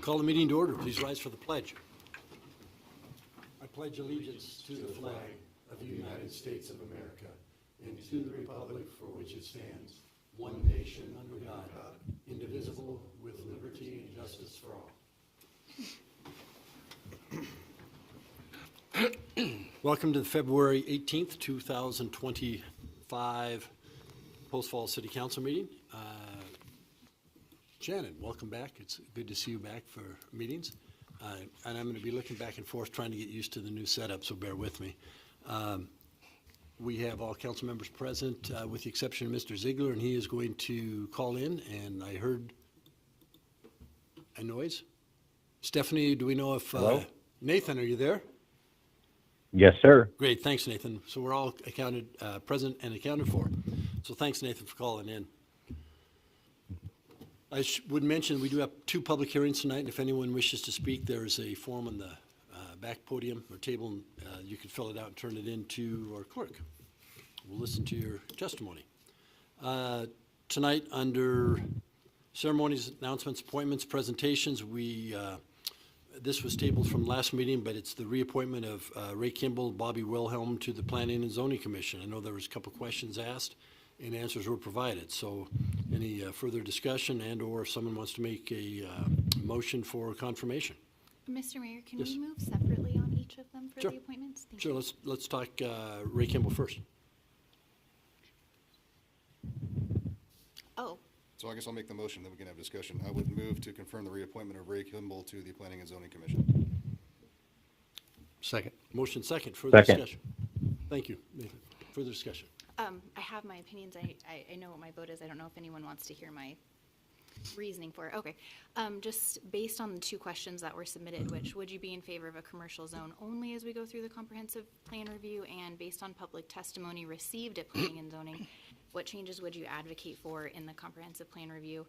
Call the meeting to order. Please rise for the pledge. I pledge allegiance to the flag of the United States of America and to the republic for which it stands, one nation under God, indivisible, with liberty and justice for all. Welcome to the February 18th, 2025 Post Falls City Council meeting. Shannon, welcome back. It's good to see you back for meetings. And I'm going to be looking back and forth trying to get used to the new setup, so bear with me. We have all council members present with the exception of Mr. Ziegler, and he is going to call in, and I heard a noise. Stephanie, do we know if... Hello? Nathan, are you there? Yes, sir. Great, thanks, Nathan. So we're all present and accounted for. So thanks, Nathan, for calling in. I would mention we do have two public hearings tonight, and if anyone wishes to speak, there's a form on the back podium or table, and you can fill it out and turn it in to our clerk. We'll listen to your testimony. Tonight, under ceremonies, announcements, appointments, presentations, this was tabled from last meeting, but it's the reappointment of Ray Kimball, Bobbie Wilhelm to the Planning and Zoning Commission. I know there was a couple questions asked and answers were provided. So any further discussion and or if someone wants to make a motion for confirmation. Mr. Mayor, can Yes. we move separately on each of them for Sure. the appointments? Thank Sure, you. let's talk Ray Kimball first. Oh, So I guess I'll make the motion, then we can have discussion. I would move to confirm the reappointment of Ray Kimball to the Planning and Zoning Commission. Second. Motion second. Further Second. discussion. Thank you, Nathan. Further discussion. I have my opinions. I know what my vote is. I don't know if anyone wants to hear my reasoning for it. Okay. Just based on the two questions that were submitted, which would you be in favor of a commercial zone only as we go through the comprehensive plan review, and based on public testimony received at planning and zoning, what changes would you advocate for in the comprehensive plan review?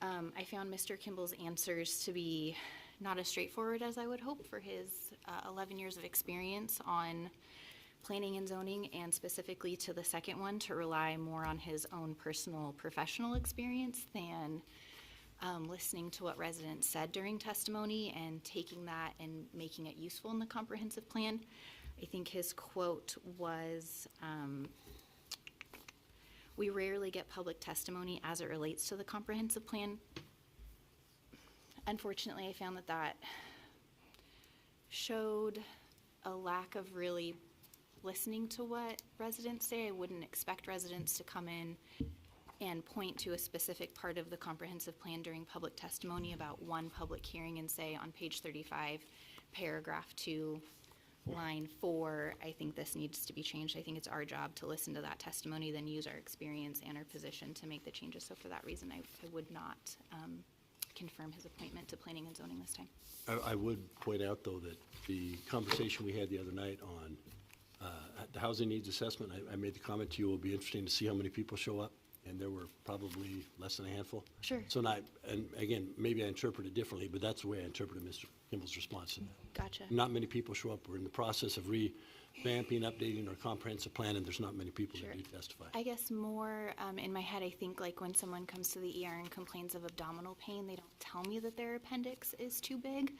I found Mr. Kimball's answers to be not as straightforward as I would hope for his 11 years of experience on planning and zoning, and specifically to the second one, to rely more on his own personal professional experience than listening to what residents said during testimony and taking that and making it useful in the comprehensive plan. I think his quote was, "We rarely get public testimony as it relates to the comprehensive plan." Unfortunately, I found that showed a lack of really listening to what residents say. I wouldn't expect residents to come in and point to a specific part of the comprehensive plan during public testimony about one public hearing and say on page 35, paragraph 2, line 4, I think this needs to be changed. I think it's our job to listen to that testimony, then use our experience and our position to make the changes. So for that reason, I would not confirm his appointment to planning and zoning this time. I would point out, though, that the conversation we had the other night on the housing needs assessment, I made the comment to you, it will be interesting to see how many people show up, and there were probably less than a handful. Sure. So and again, maybe I interpret it differently, but that's the way I interpreted Mr. Kimball's response. Gotcha. Not many people show up. We're in the process of revamping, updating our comprehensive plan, and there's not many people Sure. that do testify. I guess more in my head, I think like when someone comes to the ER and complains of abdominal pain, they don't tell me that their appendix is too big.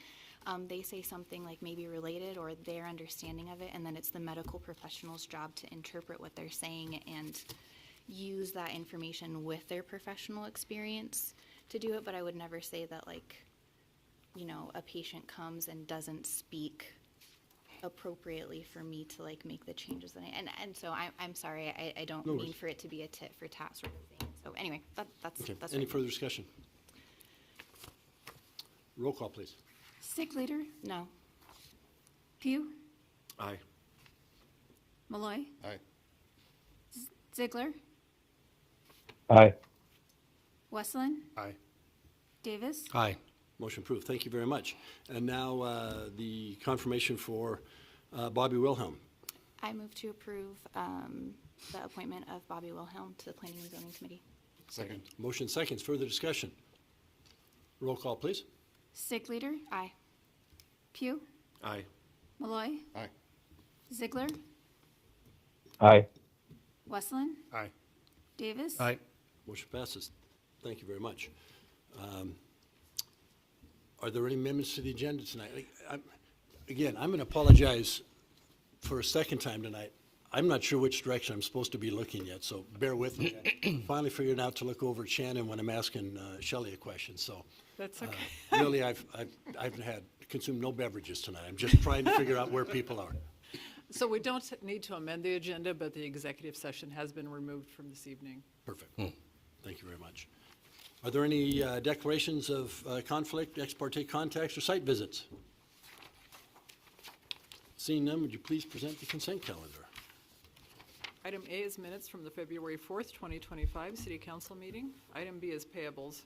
They say something like maybe related or their understanding of it, and then it's the medical professional's job to interpret what they're saying and use that information with their professional experience to do it. But I would never say that, like, you know, a patient comes and doesn't speak appropriately for me to like make the changes that and so I'm sorry, I don't mean for it to be a tit for tat sort of thing. So anyway, that's Okay. that's Any right. further discussion? Roll call, please. Stickleader, No. Pugh, Aye. Malloy, Aye. Ziegler, Aye. Westland, Aye. Davis. Aye. Motion approved. Thank you very much. And now the confirmation for Bobbie Wilhelm. I move to approve the appointment of Bobbie Wilhelm to the Planning and Zoning Committee. Second. Motion seconds. Further discussion. Roll call, please. Stickleader, Aye. Pugh, Aye. Malloy, Aye. Ziegler, Aye. Westland, Aye. Davis. Motion passes. Thank you very much. Are there any amendments to the agenda tonight? Again, I'm going to apologize for a second time tonight. I'm not sure which direction I'm supposed to be looking yet, so bear with me. I finally figured out to look over at Shannon when I'm asking Shelley a question, so. That's okay. Really, I've consumed no beverages tonight. I'm just trying to figure out where people are. So we don't need to amend the agenda, but the executive session has been removed from this evening. Perfect. Thank you very much. Are there any declarations of conflict, ex parte contacts, or site visits? Seeing none, would you please present the consent calendar? Item A is minutes from the February 4th, 2025 City Council meeting. Item B is payables,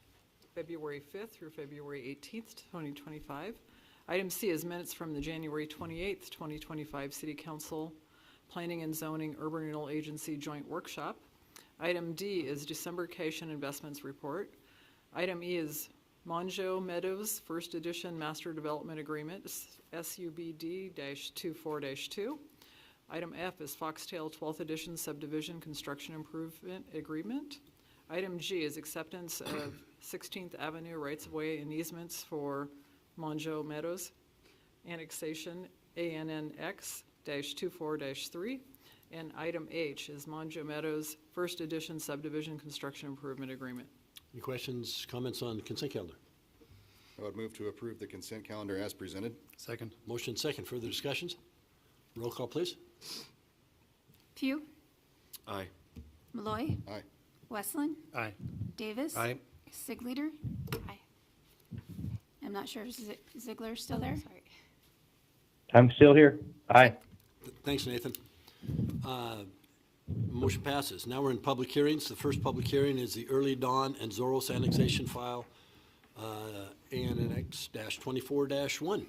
February 5th through February 18th, 2025. Item C is minutes from the January 28th, 2025 City Council Planning and Zoning Urban Renewal Agency Joint Workshop. Item D is December Cash and Investments Report. Item E is Mongeau Meadows First Edition Master Development Agreement, SUBD-24-2. Item F is Foxtail 12th Edition Subdivision Construction Improvement Agreement. Item G is acceptance of 16th Avenue rights-of-way and easements for Mongeau Meadows. Annexation ANNX-24-3. And item H is Mongeau Meadows First Edition Subdivision Construction Improvement Agreement. Any questions, comments on the consent calendar? I would move to approve the consent calendar as presented. Second. Motion second. Further discussions? Roll call, please. Pugh, Aye. Malloy, Aye. Westland, Aye. Davis. Aye. Sigleader. Aye. I'm not sure if Ziegler's still there. Sorry. I'm still here. Aye. Thanks, Nathan. Motion passes. Now we're in public hearings. The first public hearing is the Early Dawn and Zorros annexation file, ANNX-24-1.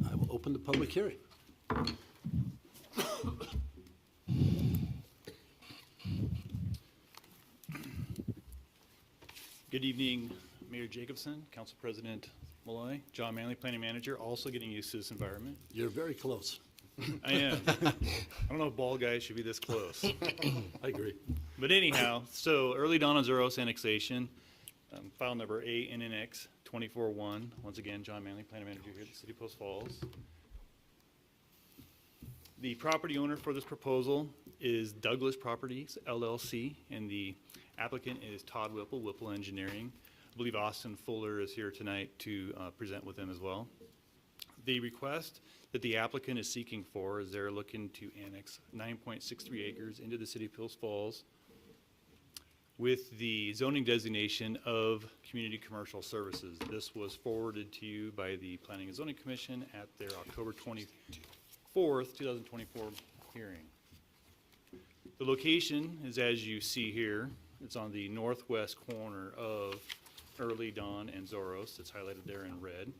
I will open the public hearing. Good evening, Mayor Jacobson, Council President Malloy, John Manley, Planning Manager, also getting used to this environment. You're very close. I am. I don't know if ball guys should be this close. I agree. But anyhow, so Early Dawn and Zorros annexation, file number ANNX 24-1. Once again, John Manley, Planning Manager here at the City of Post Falls. The property owner for this proposal is Douglas Properties LLC, and the applicant is Todd Whipple, Whipple Engineering. I believe Austin Fuller is here tonight to present with them as well. The request that the applicant is seeking for is they're looking to annex 9.63 acres into the City of Post Falls with the zoning designation of community commercial services. This was forwarded to you by the Planning and Zoning Commission at their October 24th, 2024 hearing. The location is, as you see here, it's on the northwest corner of Early Dawn and Zorros. It's highlighted there in red.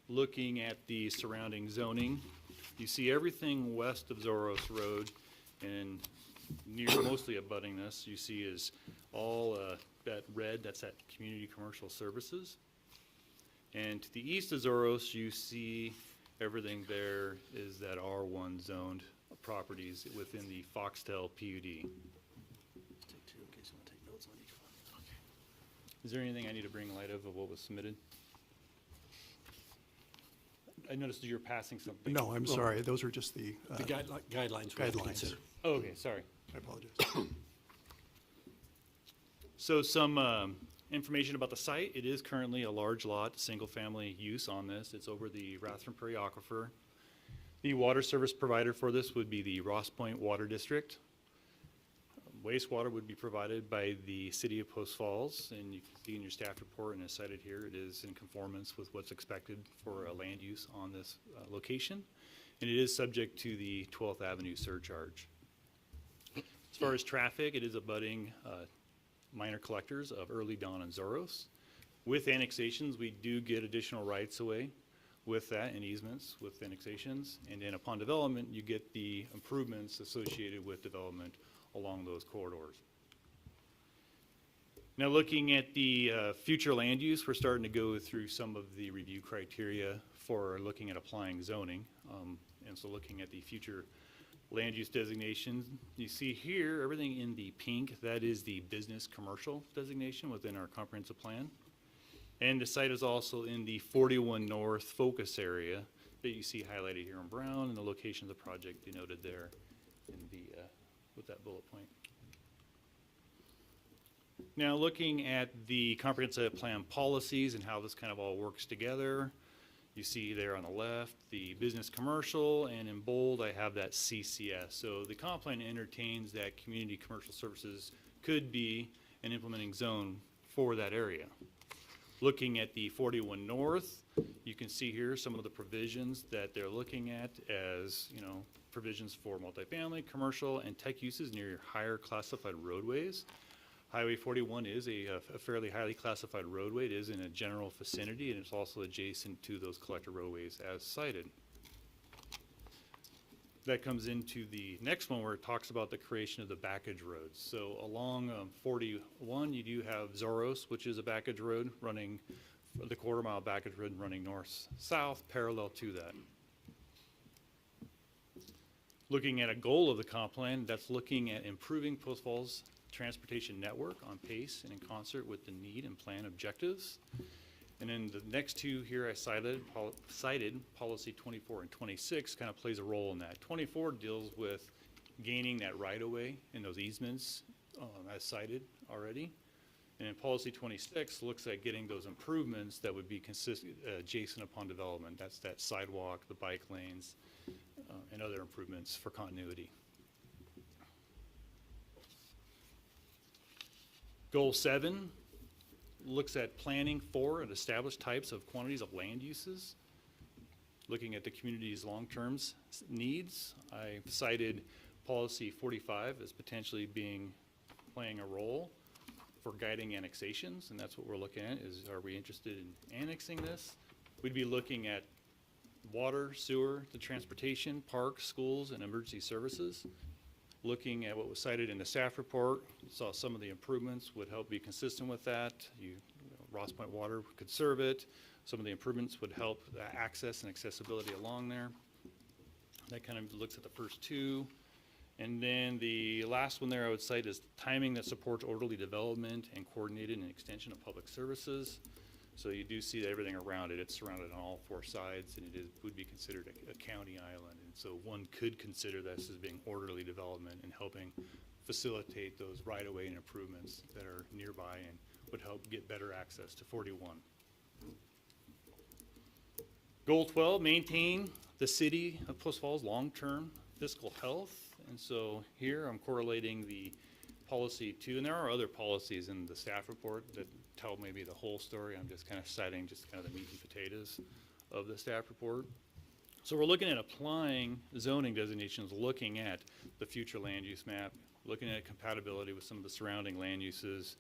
Looking at the surrounding zoning, you see everything west of Zorros Road and near mostly abutting this, you see is all that red, that's that community commercial services. And to the east of Zorros, you see everything there is that R1 zoned properties within the Foxtail PUD. Is there anything I need to bring light of what was submitted? I noticed that you're passing something. No, I'm sorry. Those are just the The guidelines we have to guidelines. consider. Oh, okay, sorry. I apologize. So some information about the site. It is currently a large lot, single-family use on this. It's over the Rathdrum Prairie Aquifer. The water service provider for this would be the Ross Point Water District. Wastewater would be provided by the City of Post Falls, and you can see in your staff report and as cited here, it is in conformance with what's expected for a land use on this location, and it is subject to the 12th Avenue surcharge. As far as traffic, it is abutting minor collectors of Early Dawn and Zorros. With annexations, we do get additional rights away with that and easements with annexations, and then upon development, you get the improvements associated with development along those corridors. Now looking at the future land use, we're starting to go through some of the review criteria for looking at applying zoning. And so looking at the future land use designation. You see here, everything in the pink, that is the business commercial designation within our comprehensive plan. And the site is also in the 41 North focus area that you see highlighted here in brown, and the location of the project denoted there in the, with that bullet point. Now, looking at the comprehensive plan policies and how this kind of all works together, you see there on the left, the business commercial, and in bold, I have that CCS. So the comp plan entertains that community commercial services could be an implementing zone for that area. Looking at the 41 North, you can see here some of the provisions that they're looking at as, you know, provisions for multifamily, commercial, and tech uses near your higher classified roadways. Highway 41 is a fairly highly classified roadway. It is in a general vicinity, and it's also adjacent to those collector roadways as cited. That comes into the next one where it talks about the creation of the backage roads. So along 41, you do have Zorros, which is a backage road running, the quarter-mile backage road running north-south, parallel to that. Looking at a goal of the comp plan, that's looking at improving Post Falls transportation network on pace and in concert with the need and plan objectives. And then the next two here I cited policy 24 and 26 kind of plays a role in that. 24 deals with gaining that right-of-way in those easements as cited already. And then policy 26 looks at getting those improvements that would be consistent, adjacent upon development. That's that sidewalk, the bike lanes, and other improvements for continuity. Goal 7 looks at planning for and established types of quantities of land uses. Looking at the community's long-term needs, I cited policy 45 as potentially playing a role for guiding annexations, and that's what we're looking at is, are we interested in annexing this? We'd be looking at water, sewer, the transportation, parks, schools, and emergency services. Looking at what was cited in the staff report, saw some of the improvements would help be consistent with that. Ross Point Water could serve it. Some of the improvements would help access and accessibility along there. That kind of looks at the first two. And then the last one there I would cite is timing that supports orderly development and coordinated and extension of public services. So you do see that everything around it, it's surrounded on all four sides, and would be considered a county island. And so one could consider this as being orderly development and helping facilitate those right-of-way and improvements that are nearby and would help get better access to 41. Goal 12, maintain the city of Post Falls long-term fiscal health. And so here I'm correlating the policy 2, and there are other policies in the staff report that tell maybe the whole story. I'm just kind of citing just kind of the meat and potatoes of the staff report. So we're looking at applying zoning designations, looking at the future land use map, looking at compatibility with some of the surrounding land uses,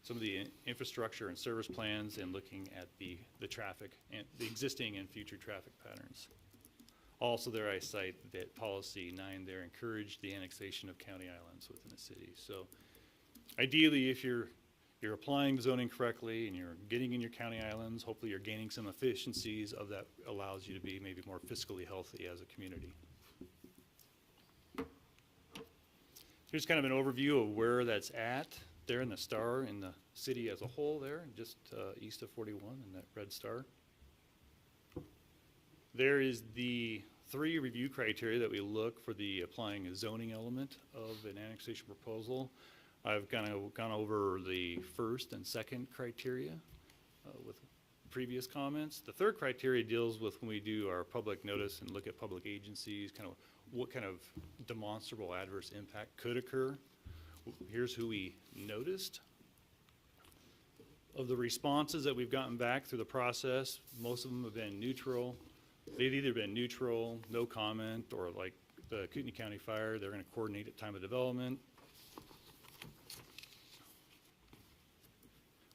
some of the infrastructure and service plans, and looking at the traffic and the existing and future traffic patterns. Also there I cite that policy 9 there encouraged the annexation of county islands within the city. So ideally, if you're applying zoning correctly and you're getting in your county islands, hopefully you're gaining some efficiencies of that allows you to be maybe more fiscally healthy as a community. Here's kind of an overview of where that's at there in the star in the city as a whole there, just east of 41 in that red star. There is the 3 review criteria that we look for the applying a zoning element of an annexation proposal. I've kind of gone over the first and second criteria with previous comments. The third criteria deals with when we do our public notice and look at public agencies, kind of what kind of demonstrable adverse impact could occur. Here's who we noticed. Of the responses that we've gotten back through the process, most of them have been neutral. They've either been neutral, no comment, or like the Kootenai County Fire, they're going to coordinate at time of development.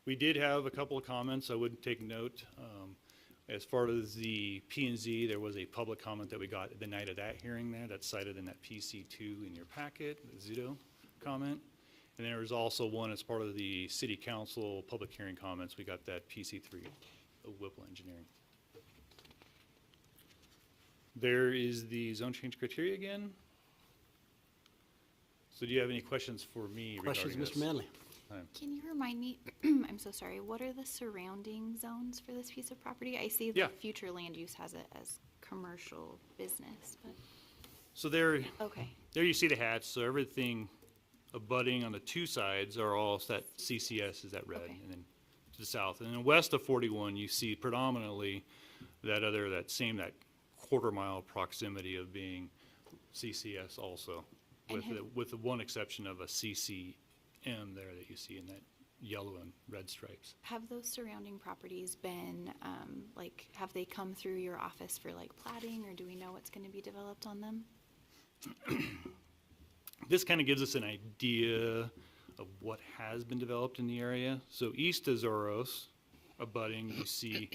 We did have a couple of comments I would take note. As far as the P&Z, there was a public comment that we got the night of that hearing there that's cited in that PC2 in your packet, the Zito comment. And there was also one as part of the City Council public hearing comments. We got that PC3 of Whipple Engineering. There is the zone change criteria again. So do you have any questions for me regarding Questions, this? Mr. Manley? Can you remind me, I'm so sorry, what are the surrounding zones for this piece of property? I see Yeah. the future land use has it as commercial business, but, So there okay, you see the hatch, so everything abutting on the two sides are all that CCS is that red, Okay. and then to the south. And then west of 41, you see predominantly that quarter mile proximity of being CCS also, And with the one exception of a CCM there that you see in that yellow and red stripes. have those surrounding properties been, have they come through your office for like plating, or do we know what's gonna be developed on them? This kind of gives us an idea of what has been developed in the area. So east of Zorros, abutting, you see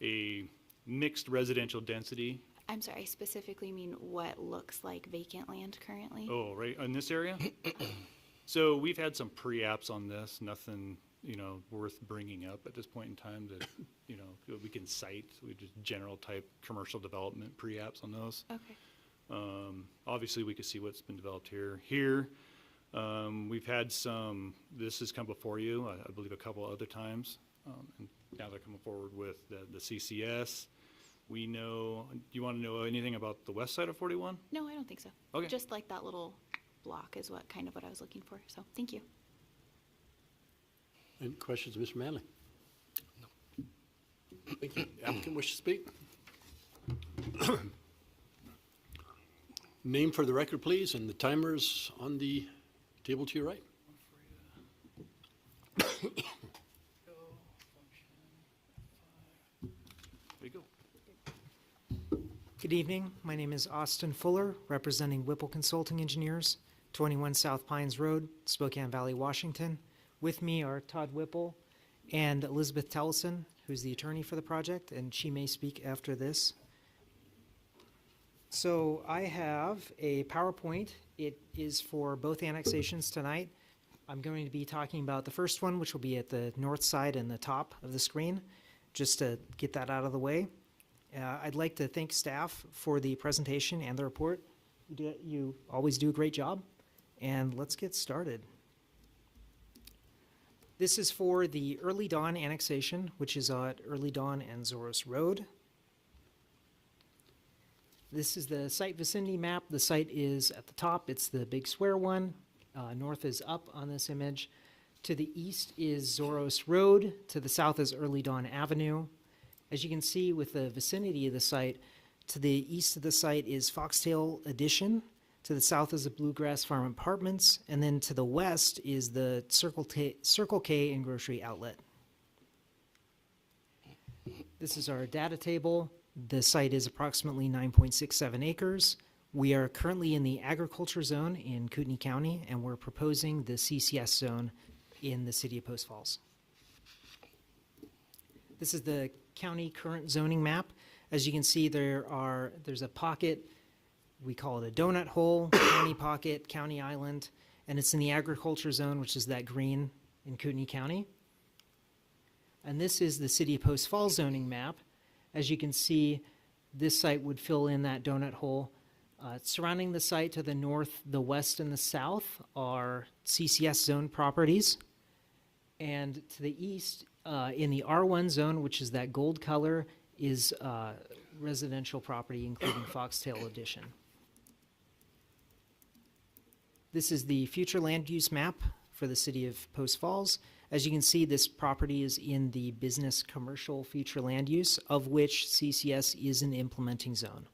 a mixed residential density. I'm sorry, I specifically mean what looks like vacant land currently? Oh, right, in this area? So we've had some pre-apps on this, nothing, worth bringing up at this point in time that, we can cite. We just general type commercial development pre-apps on those. Okay, Obviously, we could see what's been developed here. We've had this has come before you, I believe a couple other times. And now they're coming forward with the CCS. We know, do you want to know anything about the west side of 41? no, I don't think so. Okay. Just like that little block is what I was looking for, so, thank you. Any questions, Mr. Manley? No. Thank you. Applicant wish to speak? Name for the record, please, and the timer's on the table to your right. There you go. Good evening. My name is Austin Fuller, representing Whipple Consulting Engineers, 21 South Pines Road, Spokane Valley, Washington. With me are Todd Whipple and Elizabeth Tellison, who's the attorney for the project, and she may speak after this. So I have a PowerPoint. It is for both annexations tonight. I'm going to be talking about the first one, which will be at the north side and the top of the screen, just to get that out of the way. I'd like to thank staff for the presentation and the report. You always do a great job. And let's get started. This is for the Early Dawn annexation, which is at Early Dawn and Zorros Road. This is the site vicinity map. The site is at the top. It's the big square one. North is up on this image. To the east is Zorros Road. To the south is Early Dawn Avenue. As you can see with the vicinity of the site, to the east of the site is Foxtail Addition. To the south is the Bluegrass Farm Apartments. And then to the west is the Circle K and Grocery Outlet. This is our data table. The site is approximately 9.67 acres. We are currently in the agriculture zone in Kootenai County, and we're proposing the CCS zone in the city of Post Falls. This is the county current zoning map. As you can see, there's a pocket, we call it a donut hole, county pocket, county island, and it's in the agriculture zone, which is that green in Kootenai County. And this is the city of Post Falls zoning map. As you can see, this site would fill in that donut hole. Surrounding the site to the north, the west, and the south are CCS zone properties. And to the east, in the R1 zone, which is that gold color, is residential property, including Foxtail Addition. This is the future land use map for the city of Post Falls. As you can see, this property is in the business commercial future land use, of which CCS is an implementing zone.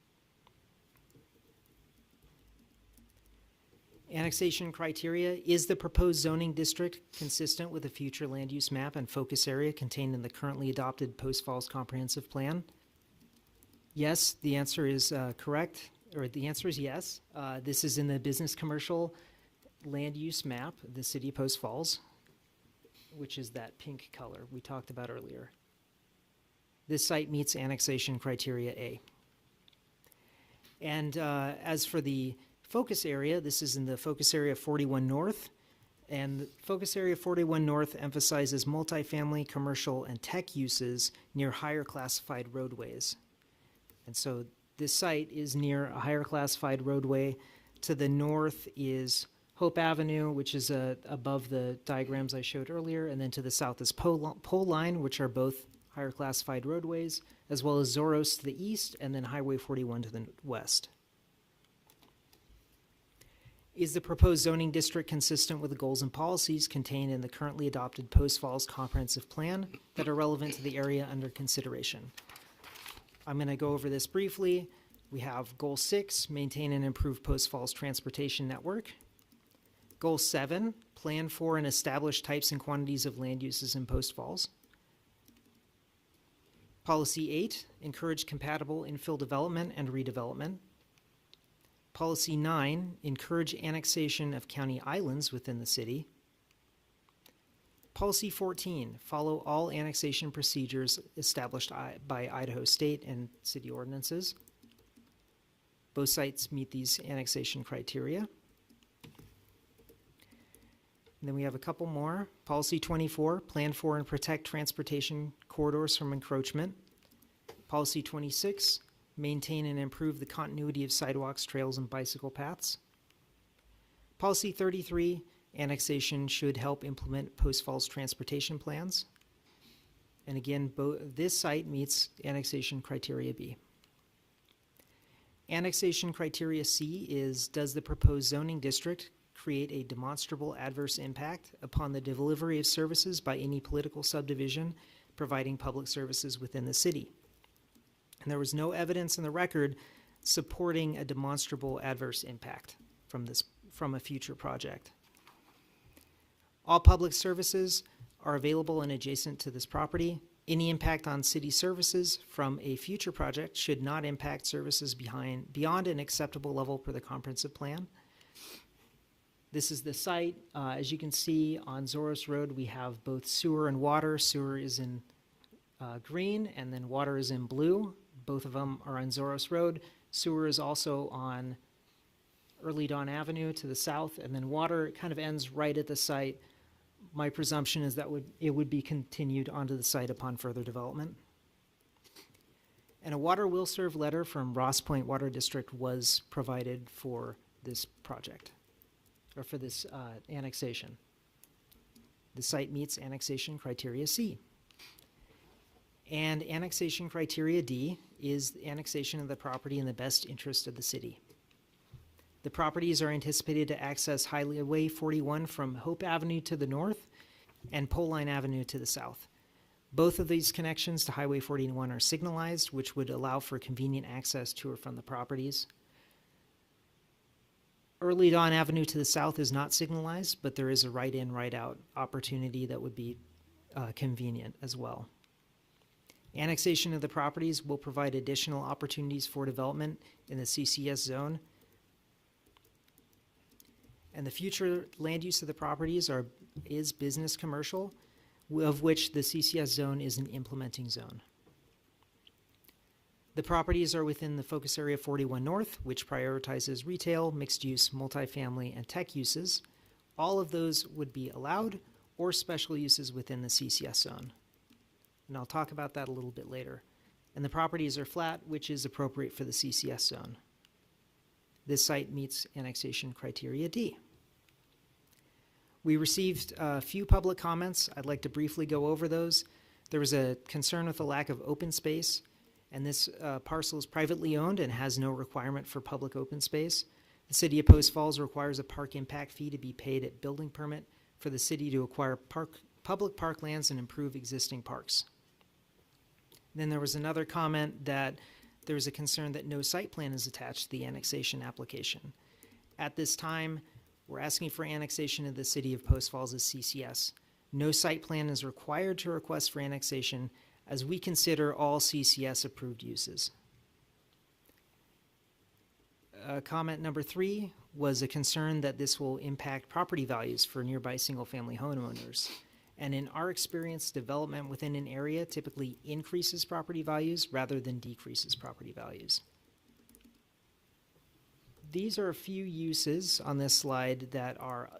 Annexation criteria: is the proposed zoning district consistent with the future land use map and focus area contained in the currently adopted Post Falls Comprehensive Plan? Yes, the answer is correct, or the answer is yes. This is in the business commercial land use map of the city of Post Falls, which is that pink color we talked about earlier. This site meets annexation criteria A. And as for the focus area, this is in the focus area 41 North, and focus area 41 North emphasizes multifamily, commercial, and tech uses near higher classified roadways. And so this site is near a higher classified roadway. To the north is Hope Avenue, which is above the diagrams I showed earlier, and then to the south is Poleline, which are both higher classified roadways, as well as Zorros to the east, and then Highway 41 to the west. Is the proposed zoning district consistent with the goals and policies contained in the currently adopted Post Falls Comprehensive Plan that are relevant to the area under consideration? I'm going to go over this briefly. We have Goal 6, maintain and improve Post Falls transportation network. Goal 7, plan for and establish types and quantities of land uses in Post Falls. Policy 8, encourage compatible infill development and redevelopment. Policy 9, encourage annexation of county islands within the city. Policy 14, follow all annexation procedures established by Idaho state and city ordinances. Both sites meet these annexation criteria. And then we have a couple more. Policy 24, plan for and protect transportation corridors from encroachment. Policy 26, maintain and improve the continuity of sidewalks, trails, and bicycle paths. Policy 33, annexation should help implement Post Falls transportation plans. And again, this site meets annexation criteria B. Annexation criteria C is, does the proposed zoning district create a demonstrable adverse impact upon the delivery of services by any political subdivision providing public services within the city? And there was no evidence in the record supporting a demonstrable adverse impact from a future project. All public services are available and adjacent to this property. Any impact on city services from a future project should not impact services beyond an acceptable level per the comprehensive plan. This is the site. As you can see on Zorros Road, we have both sewer and water. Sewer is in green, and then water is in blue. Both of them are on Zorros Road. Sewer is also on Early Dawn Avenue to the south, and then water kind of ends right at the site. My presumption is that it would be continued onto the site upon further development. And a water will serve letter from Ross Point Water District was provided for this project, or for this annexation. The site meets annexation criteria C. And annexation criteria D is the annexation of the property in the best interest of the city. The properties are anticipated to access Highway 41 from Hope Avenue to the north and Poleline Avenue to the south. Both of these connections to Highway 41 are signalized, which would allow for convenient access to or from the properties. Early Dawn Avenue to the south is not signalized, but there is a right-in, right-out opportunity that would be convenient as well. Annexation of the properties will provide additional opportunities for development in the CCS zone. And the future land use of the properties is business commercial, of which the CCS zone is an implementing zone. The properties are within the focus area 41 North, which prioritizes retail, mixed use, multifamily, and tech uses. All of those would be allowed or special uses within the CCS zone. And I'll talk about that a little bit later. And the properties are flat, which is appropriate for the CCS zone. This site meets annexation criteria D. We received a few public comments. I'd like to briefly go over those. There was a concern with the lack of open space, and this parcel is privately owned and has no requirement for public open space. The city of Post Falls requires a park impact fee to be paid at building permit for the city to acquire public parklands and improve existing parks. Then there was another comment that there was a concern that no site plan is attached to the annexation application. At this time, we're asking for annexation of the city of Post Falls as CCS. No site plan is required to request for annexation, as we consider all CCS approved uses. Comment number 3 was a concern that this will impact property values for nearby single-family homeowners. And in our experience, development within an area typically increases property values rather than decreases property values. These are a few uses on this slide that are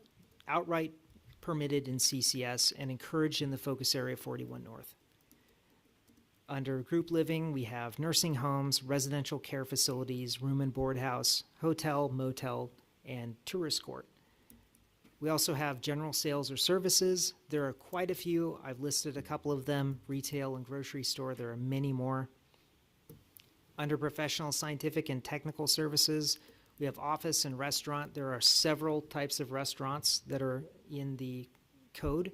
outright permitted in CCS and encouraged in the focus area 41 North. Under group living, we have nursing homes, residential care facilities, room and board house, hotel, motel, and tourist court. We also have general sales or services. There are quite a few. I've listed a couple of them. Retail and grocery store. There are many more. Under professional, scientific, and technical services, we have office and restaurant. There are several types of restaurants that are in the code,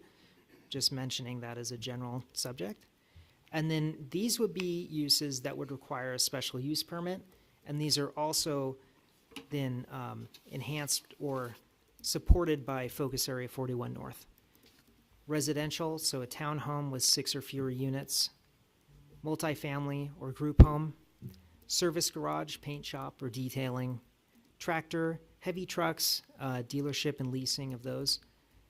just mentioning that as a general subject. And then these would be uses that would require a special use permit, and these are also then enhanced or supported by Focus Area 41 North. Residential, so a townhome with 6 or fewer units. Multifamily or group home. Service garage, paint shop, or detailing. Tractor, heavy trucks, dealership and leasing of those.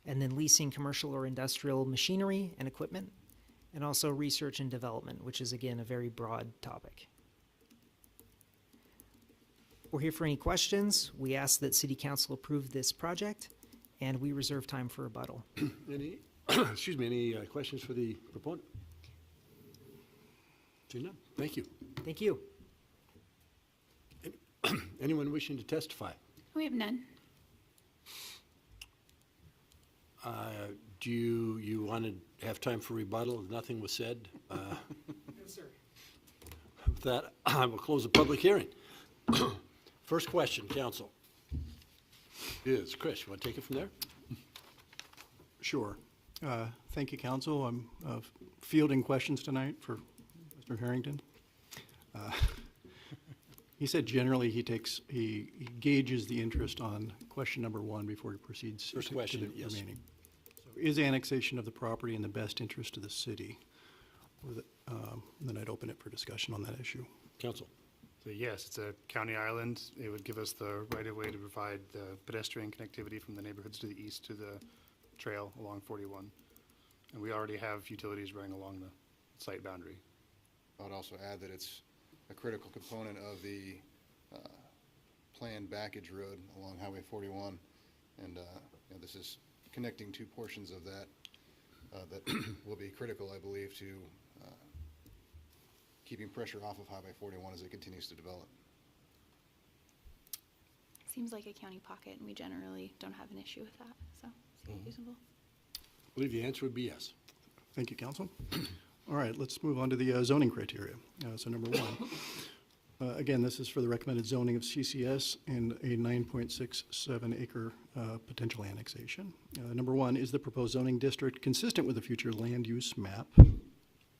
And then leasing commercial or industrial machinery and equipment. And also research and development, which is, again, a very broad topic. We're here for any questions. We ask that City Council approve this project, and we reserve time for rebuttal. Any, excuse me, any questions for the proponent? Seeing none, thank you. Thank you. Anyone wishing to testify? We have none. Do you want to have time for rebuttal? Nothing was said. No, sir. With that, I will close the public hearing. First question, council, is Chris. You want to take it from there? Sure. Thank you, council. I'm fielding questions tonight for Mr. Harrington. He said generally he gauges the interest on question number 1 before he proceeds First to question, the yes. remaining. So is annexation of the property in the best interest of the city? Then I'd open it for discussion on that issue. Council. So yes, it's a county island. It would give us the right-of-way to provide the pedestrian connectivity from the neighborhoods to the east to the trail along 41. And we already have utilities running along the site boundary. I would also add that it's a critical component of the planned backage road along Highway 41. And this is connecting two portions of that that will be critical, I believe, to keeping pressure off of Highway 41 as it continues to develop. Seems like a county pocket, and we generally don't have an issue with that, so it's reasonable. I believe the answer would be yes. Thank you, council. All right, let's move on to the zoning criteria. So number 1, again, this is for the recommended zoning of CCS and a 9.67 acre potential annexation. Number 1, is the proposed zoning district consistent with the future land use map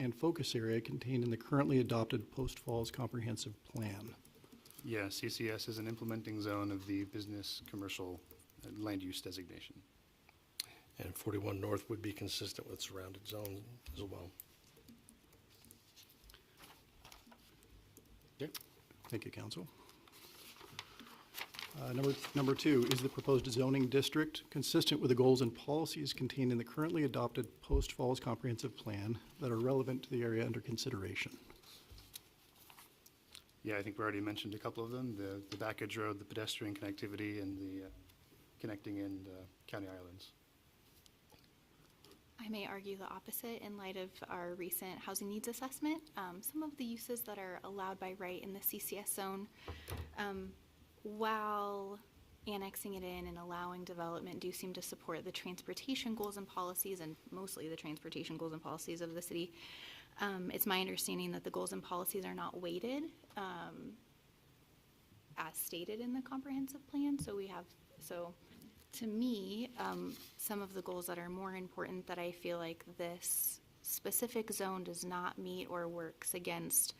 and focus area contained in the currently adopted Post Falls Comprehensive Plan? Yeah, CCS is an implementing zone of the business commercial land use designation. And 41 North would be consistent with surrounded zones as well. Okay. Thank you, council. Number 2, is the proposed zoning district consistent with the goals and policies contained in the currently adopted Post Falls Comprehensive Plan that are relevant to the area under consideration? Yeah, I think we already mentioned a couple of them, the backage road, the pedestrian connectivity, and the connecting in county islands. I may argue the opposite in light of our recent housing needs assessment. Some of the uses that are allowed by right in the CCS zone, while annexing it in and allowing development, do seem to support the transportation goals and policies, and mostly the transportation goals and policies of the city. It's my understanding that the goals and policies are not weighted as stated in the comprehensive plan. So to me, some of the goals that are more important that I feel like this specific zone does not meet or works against.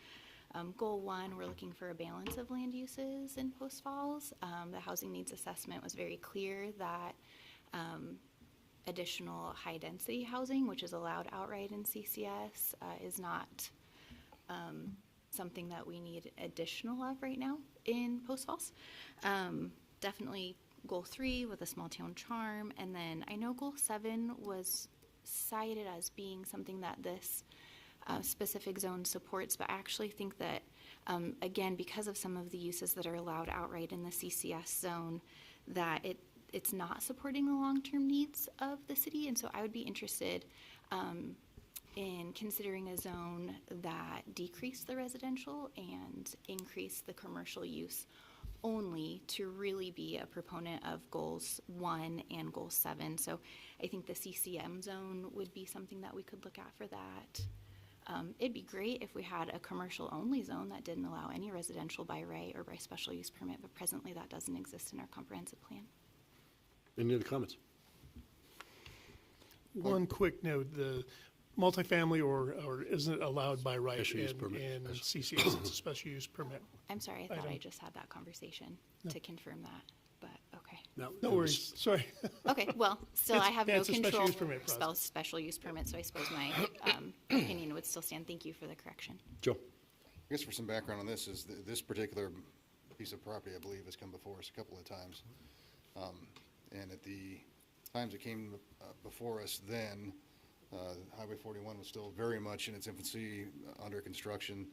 Goal 1, we're looking for a balance of land uses in Post Falls. The housing needs assessment was very clear that additional high-density housing, which is allowed outright in CCS, is not something that we need additional of right now in Post Falls. Definitely Goal 3 with a small town charm, and then I know Goal 7 was cited as being something that this specific zone supports, but I actually think that, again, because of some of the uses that are allowed outright in the CCS zone, that it's not supporting the long-term needs of the city, and so I would be interested in considering a zone that decreased the residential and increased the commercial use only to really be a proponent of goals 1 and goal 7. So I think the CCM zone would be something that we could look at for that. It'd be great if we had a commercial-only zone that didn't allow any residential by right or by special use permit, but presently that doesn't exist in our comprehensive plan. Any other comments? One quick note, the multifamily or isn't allowed by right Special use in permit. CCS, it's a special use permit. I'm sorry, I thought I Item. just had that conversation to confirm that, but okay. No worries, sorry. Okay, well, still, I have no It's a special control use permit process. special use permit, so I suppose my opinion would still stand. Thank you for the correction. Joe? I guess for some background on this is this particular piece of property, I believe, has come before us a couple of times. And at the times it came before us then, Highway 41 was still very much in its infancy, under construction.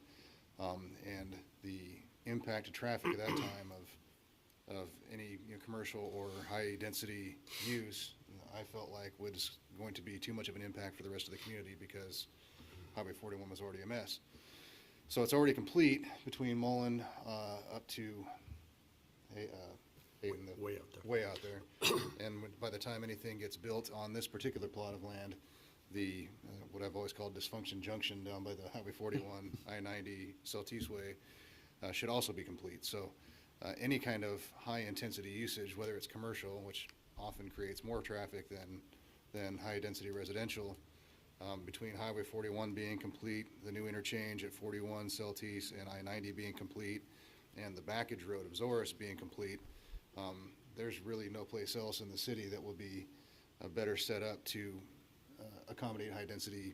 And the impact to traffic at that time of any commercial or high-density use, I felt like was going to be too much of an impact for the rest of the community because Highway 41 was already a mess. So it's already complete between Mullen up to Way out there. Way out there. And by the time anything gets built on this particular plot of land, the what I've always called dysfunction junction down by the Highway 41, I-90, Celtice Way should also be complete. So any kind of high-intensity usage, whether it's commercial, which often creates more traffic than high-density residential, between Highway 41 being complete, the new interchange at 41, Celtice, and I-90 being complete, and the backage road of Zorros being complete, there's really no place else in the city that will be better set up to accommodate high-density,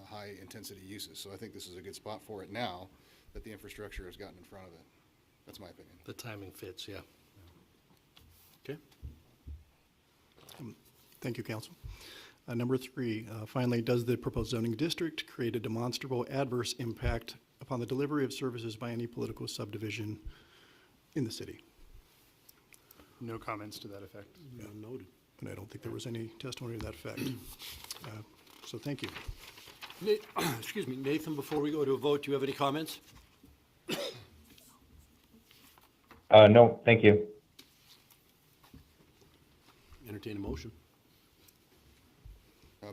high-intensity uses. So I think this is a good spot for it now that the infrastructure has gotten in front of it. That's my opinion. The timing fits, yeah. Okay. Thank you, council. Number 3, finally, does the proposed zoning district create a demonstrable adverse impact upon the delivery of services by any political subdivision in the city? No comments to that effect. Noted. And I don't think there was any testimony to that effect. So thank you. Excuse me, Nathan, before we go to a vote, do you have any comments? No, thank you. Entertain a motion.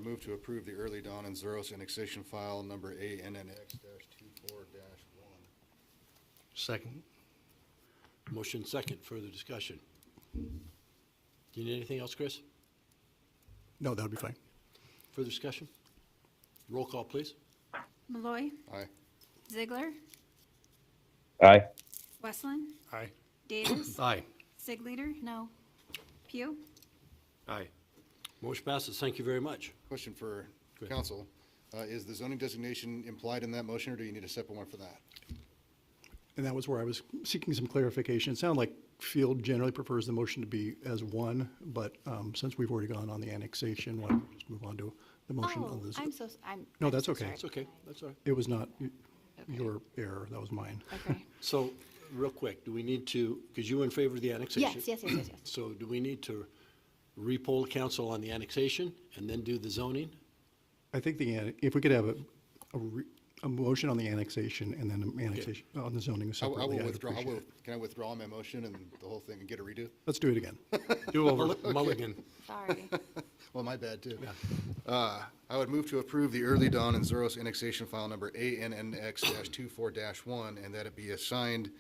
Move to approve the early dawn and Zorros annexation file number ANNX-24-1. Second. Motion second, further discussion. Do you need anything else, Chris? No, that would be fine. Further discussion? Roll call, please. Malloy, Aye. Ziegler, Aye. Westland, Aye. Davis, Aye. Sigleader, No, Pugh, Aye. Motion passes. Thank you very much. Question for Go ahead. council. Is the zoning designation implied in that motion, or do you need a separate one for that? And that was where I was seeking some clarification. It sounded like Field generally prefers the motion to be as one, but since we've already gone on the annexation, why don't we just move on to the motion on this? No, I'm that's so okay. sorry. It's okay. That's all right. It was not your error, that was mine. Okay. So, real quick, do we need to, because you were in favor of the annexation? Yes. So do we need to repoll the council on the annexation and then do the zoning? I think if we could have a motion on the annexation and then an annexation on the zoning I separately, will I'd withdraw. appreciate it. Can I withdraw my motion and the whole thing and get a redo? Let's do it again. Do over. Mulligan. Sorry. Well, my bad, too. I would move to approve the early dawn and Zorros annexation file number ANNX-24-1, and that it be assigned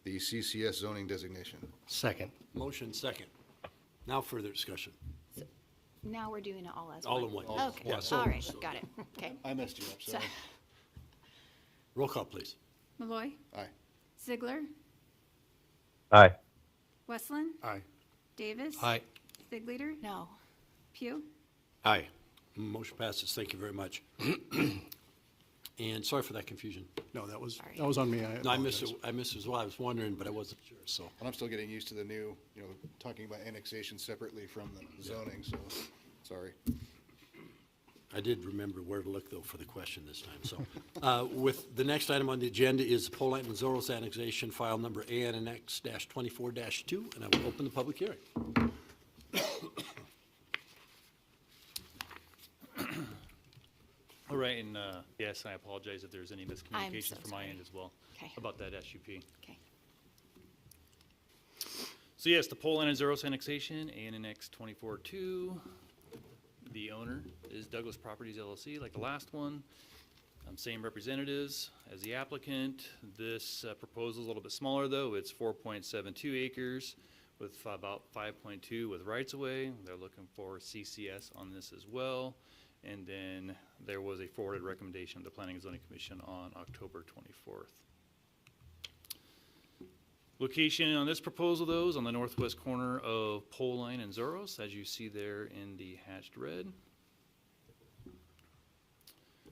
the CCS zoning designation. Second. Motion second. Now further discussion. Now we're doing it all as All one. in one. Okay, Yeah, so- all right, got it. Okay. I messed you up, sorry. Roll call, please. Malloy, Aye. Ziegler, Aye. Westland, Aye. Davis. Aye. Sigleader, No. Pugh, Aye. Motion passes. Thank you very much. And sorry for that confusion. No, that was Sorry. on me. No, I missed it. apologize. I missed it as well. I was wondering, but I wasn't sure, so. And I'm still getting used to the new, talking about annexation separately from the zoning, so, sorry. I did remember where to look, though, for the question this time, so. With the next item on the agenda is Poleline and Zorros annexation, file number ANNX-24-2, and I will open the public hearing. All right, and yes, I apologize if there's any I'm miscommunication so from my sorry. end as well Okay. about that SUP. Okay. So yes, the Poleline and Zorros annexation, Annex 24-2. The owner is Douglas Properties LLC, like the last one. Same representatives as the applicant. This proposal is a little bit smaller though. It's 4.72 acres with about 5.2 with rights-of-way. They're looking for CCS on this as well. And then there was a forwarded recommendation of the Planning and Zoning Commission on October 24th. Location on this proposal, though, is on the northwest corner of Poleline and Zorros, as you see there in the hatched red.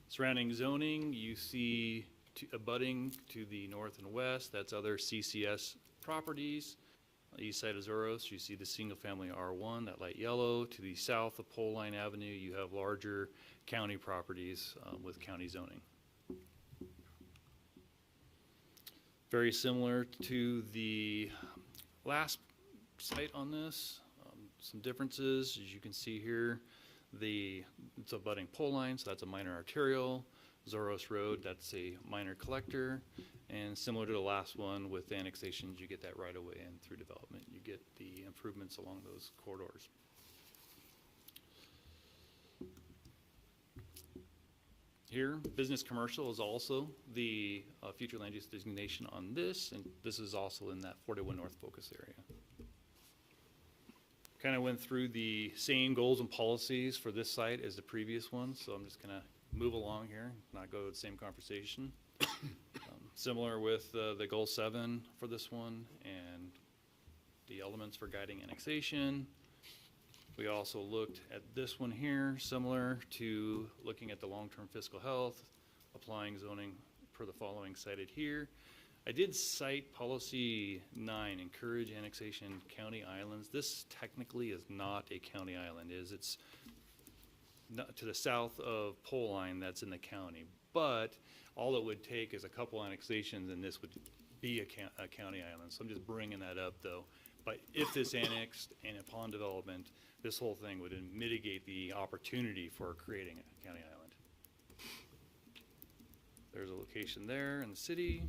Surrounding zoning, you see abutting to the north and west, that's other CCS properties. On the east side of Zorros, you see the single-family R1, that light yellow. To the south of Poleline Avenue, you have larger county properties with county zoning. Very similar to the last site on this. Some differences, as you can see here, it's abutting Poleline, so that's a minor arterial. Zorros Road, that's a minor collector. And similar to the last one with annexations, you get that right away in through development. You get the improvements along those corridors. Here, business commercial is also the future land use designation on this, and this is also in that 41 North focus area. Kind of went through the same goals and policies for this site as the previous one, so I'm just gonna move along here, not go to the same conversation. Similar with the goal 7 for this one and the elements for guiding annexation. We also looked at this one here, similar to looking at the long-term fiscal health, applying zoning per the following cited here. I did cite policy 9, encourage annexation county islands. This technically is not a county island, it's not to the south of Poleline, that's in the county. But all it would take is a couple annexations and this would be a county island. So I'm just bringing that up though. But if this annexed and upon development, this whole thing would mitigate the opportunity for creating a county island. There's a location there in the city.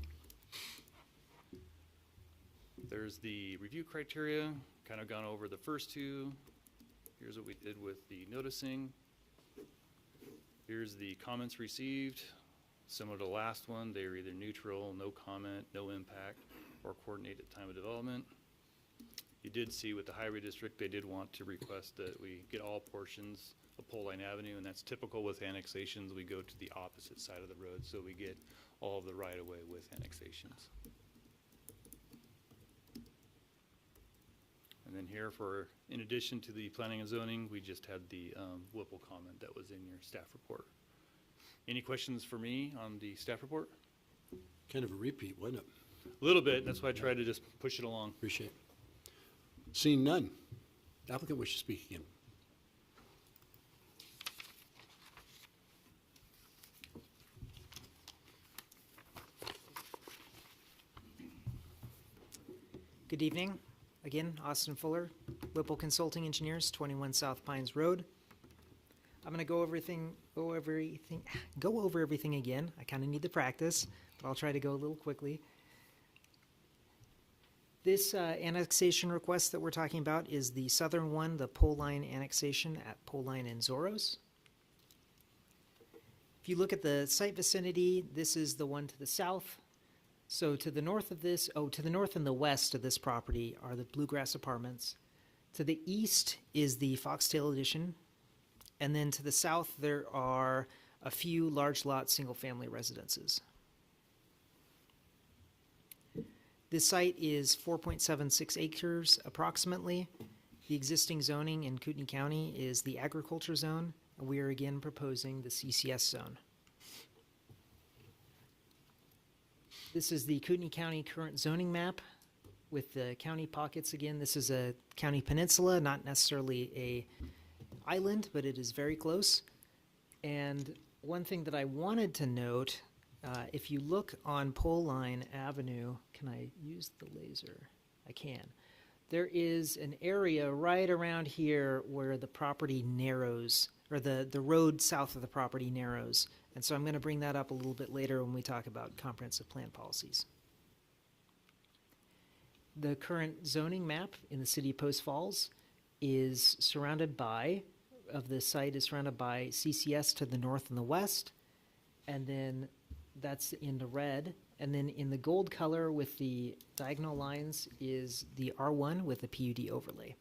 There's the review criteria, kind of gone over the first two. Here's what we did with the noticing. Here's the comments received. Similar to the last one, they were either neutral, no comment, no impact, or coordinate at time of development. You did see with the highway district, they did want to request that we get all portions of Poleline Avenue, and that's typical with annexations. We go to the opposite side of the road, so we get all of the right-of-way with annexations. And then here in addition to the planning and zoning, we just had the Whipple comment that was in your staff report. Any questions for me on the staff report? Kind of a repeat, wasn't it? A little bit, that's why I tried to just push it along. Appreciate it. Seeing none. Applicant wishes to speak again. Good evening. Again, Austin Fuller, Whipple Consulting Engineers, 21 South Pines Road. I'm going to go over everything again. I kind of need the practice, but I'll try to go a little quickly. This annexation request that we're talking about is the southern one, the Poleline annexation at Poleline and Zorros. If you look at the site vicinity, this is the one to the south. So to the north of this, to the north and the west of this property are the Bluegrass Apartments. To the east is the Foxtail Addition. And then to the south, there are a few large lot single-family residences. This site is 4.76 acres approximately. The existing zoning in Kootenai County is the agriculture zone, and we are again proposing the CCS zone. This is the Kootenai County current zoning map with the county pockets again. This is a county peninsula, not necessarily a island, but it is very close. And one thing that I wanted to note, if you look on Poleline Avenue, can I use the laser? I can. There is an area right around here where the property narrows, or the road south of the property narrows. And so I'm going to bring that up a little bit later when we talk about comprehensive plan policies. the current zoning map in the city of Post Falls is surrounded by, the site is surrounded by CCS to the north and the west, and then that's in the red, and then in the gold color with the diagonal lines is the R1 with the PUD overlay.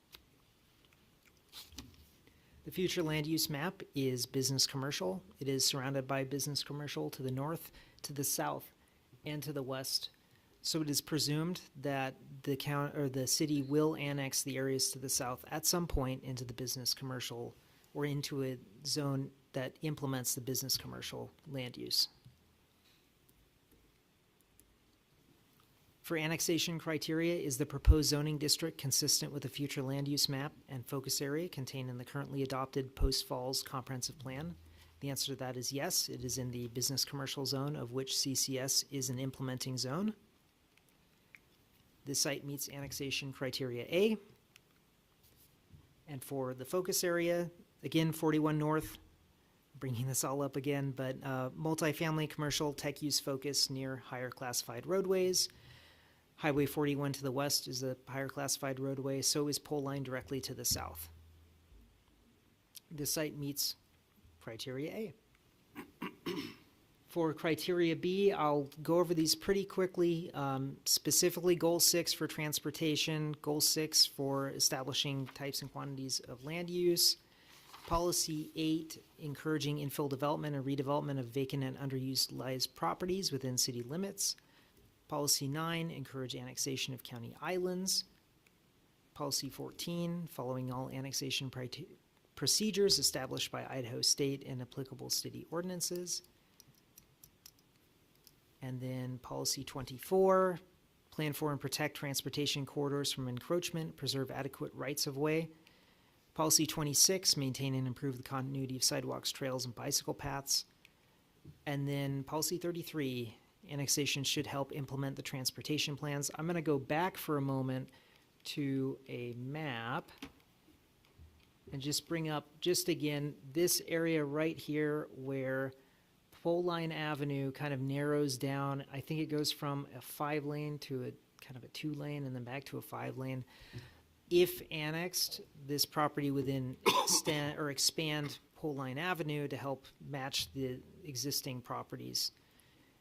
The future land use map is business commercial. It is surrounded by business commercial to the north, to the south, and to the west. So it is presumed that the city will annex the areas to the south at some point into the business commercial or into a zone that implements the business commercial land use. For annexation criteria, is the proposed zoning district consistent with the future land use map and focus area contained in the currently adopted Post Falls Comprehensive Plan? The answer to that is yes. It is in the business commercial zone, of which CCS is an implementing zone. This site meets annexation criteria A. And for the focus area, again, 41 North, bringing this all up again, but multifamily commercial tech use focus near higher classified roadways. Highway 41 to the west is a higher classified roadway, so is Poleline directly to the south. This site meets criteria A. For criteria B, I'll go over these pretty quickly, specifically Goal 6 for transportation, Goal 6 for establishing types and quantities of land use, Policy 8, encouraging infill development and redevelopment of vacant and underutilized properties within city limits, Policy 9, encourage annexation of county islands. Policy 14, following all annexation procedures established by Idaho State and applicable city ordinances. And then Policy 24, plan for and protect transportation corridors from encroachment, preserve adequate rights of way. Policy 26, maintain and improve the continuity of sidewalks, trails, and bicycle paths. And then Policy 33, annexation should help implement the transportation plans. I'm going to go back for a moment to a map and just bring up, just again, this area right here where Poleline Avenue kind of narrows down. I think it goes from a 5-lane to a kind of a 2-lane and then back to a 5-lane. If annexed, this property would then expand Poleline Avenue to help match the existing properties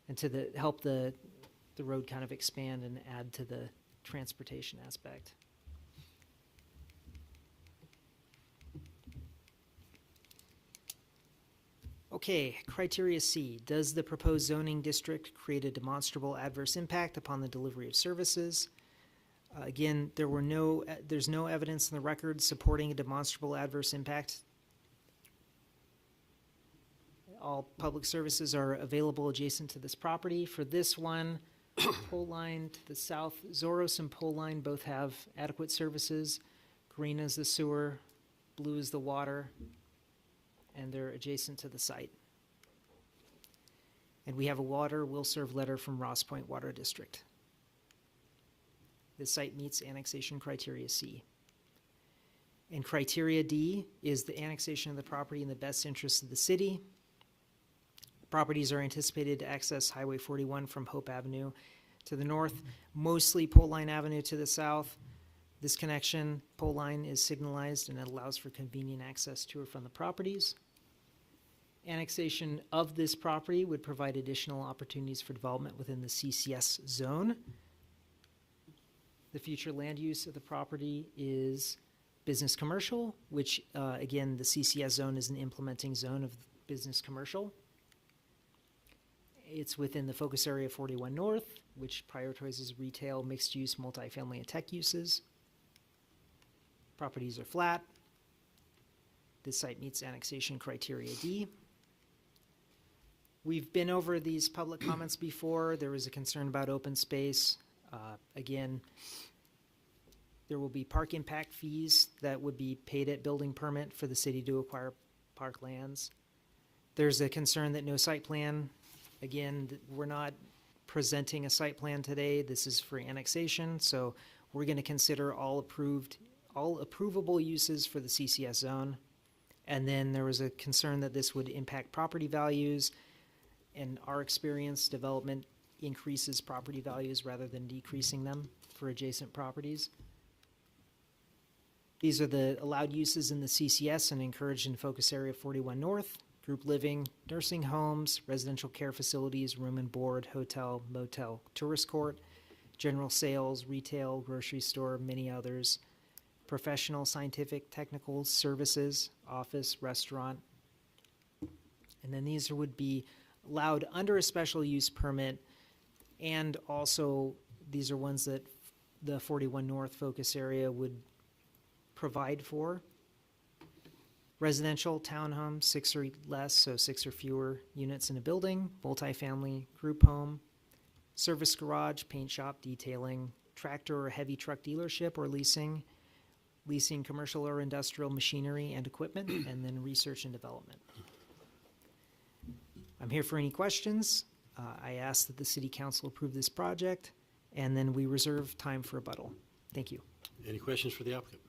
and to help the road kind of expand and add to the transportation aspect. Okay, criteria C. Does the proposed zoning district create a demonstrable adverse impact upon the delivery of services? Again, there's no evidence in the record supporting a demonstrable adverse impact. All public services are available adjacent to this property. For this one, Poleline to the south, Zorros and Poleline both have adequate services. Green is the sewer, blue is the water, and they're adjacent to the site. And we have a water will serve letter from Ross Point Water District. This site meets annexation criteria C. And criteria D is the annexation of the property in the best interest of the city. Properties are anticipated to access Highway 41 from Hope Avenue to the north, mostly Poleline Avenue to the south. This connection, Poleline, is signalized and it allows for convenient access to or from the properties. Annexation of this property would provide additional opportunities for development within the CCS zone. The future land use of the property is business commercial, which again, the CCS zone is an implementing zone of business commercial. It's within the focus area 41 North, which prioritizes retail, mixed use, multifamily, and tech uses. Properties are flat. This site meets annexation criteria D. We've been over these public comments before. There was a concern about open space. Again, there will be park impact fees that would be paid at building permit for the city to acquire park lands. There's a concern that no site plan. Again, we're not presenting a site plan today. This is for annexation, so we're going to consider all approvable uses for the CCS zone. And then there was a concern that this would impact property values. In our experience, development increases property values rather than decreasing them. for adjacent properties. These are the allowed uses in the CCS and encouraged in focus area 41 North: group living, nursing homes, residential care facilities, room and board, hotel, motel, tourist court, general sales, retail, grocery store, many others, professional, scientific, technical services, office, restaurant. And then these would be allowed under a special use permit, and also these are ones that the 41 North focus area would provide for. Residential, townhome, 6 or less, so 6 or fewer units in a building, multifamily, group home, service garage, paint shop, detailing, tractor or heavy truck dealership or leasing, leasing commercial or industrial machinery and equipment, and then research and development. I'm here for any questions. I ask that the City Council approve this project, and then we reserve time for rebuttal. Thank you. Any questions for the applicant?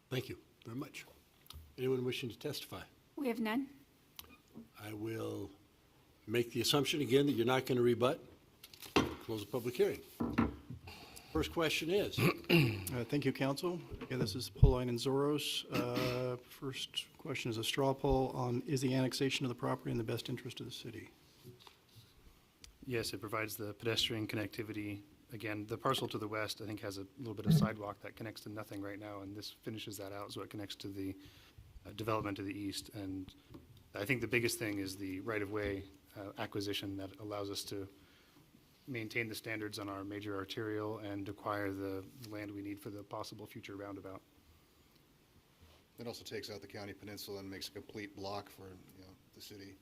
Thank you very much. Anyone wishing to testify? We have none. I will make the assumption again that you're not going to rebut. Close the public hearing. First question is. Thank you, council. Again, this is Poleline and Zorros. First question is a straw poll on, is the annexation of the property in the best interest of the city? Yes, it provides the pedestrian connectivity. Again, the parcel to the west, I think, has a little bit of sidewalk that connects to nothing right now, and this finishes that out, so it connects to the development to the east. And I think the biggest thing is the right-of-way acquisition that allows us to maintain the standards on our major arterial and acquire the land we need for the possible future roundabout. It also takes out the county peninsula and makes a complete block for, the city.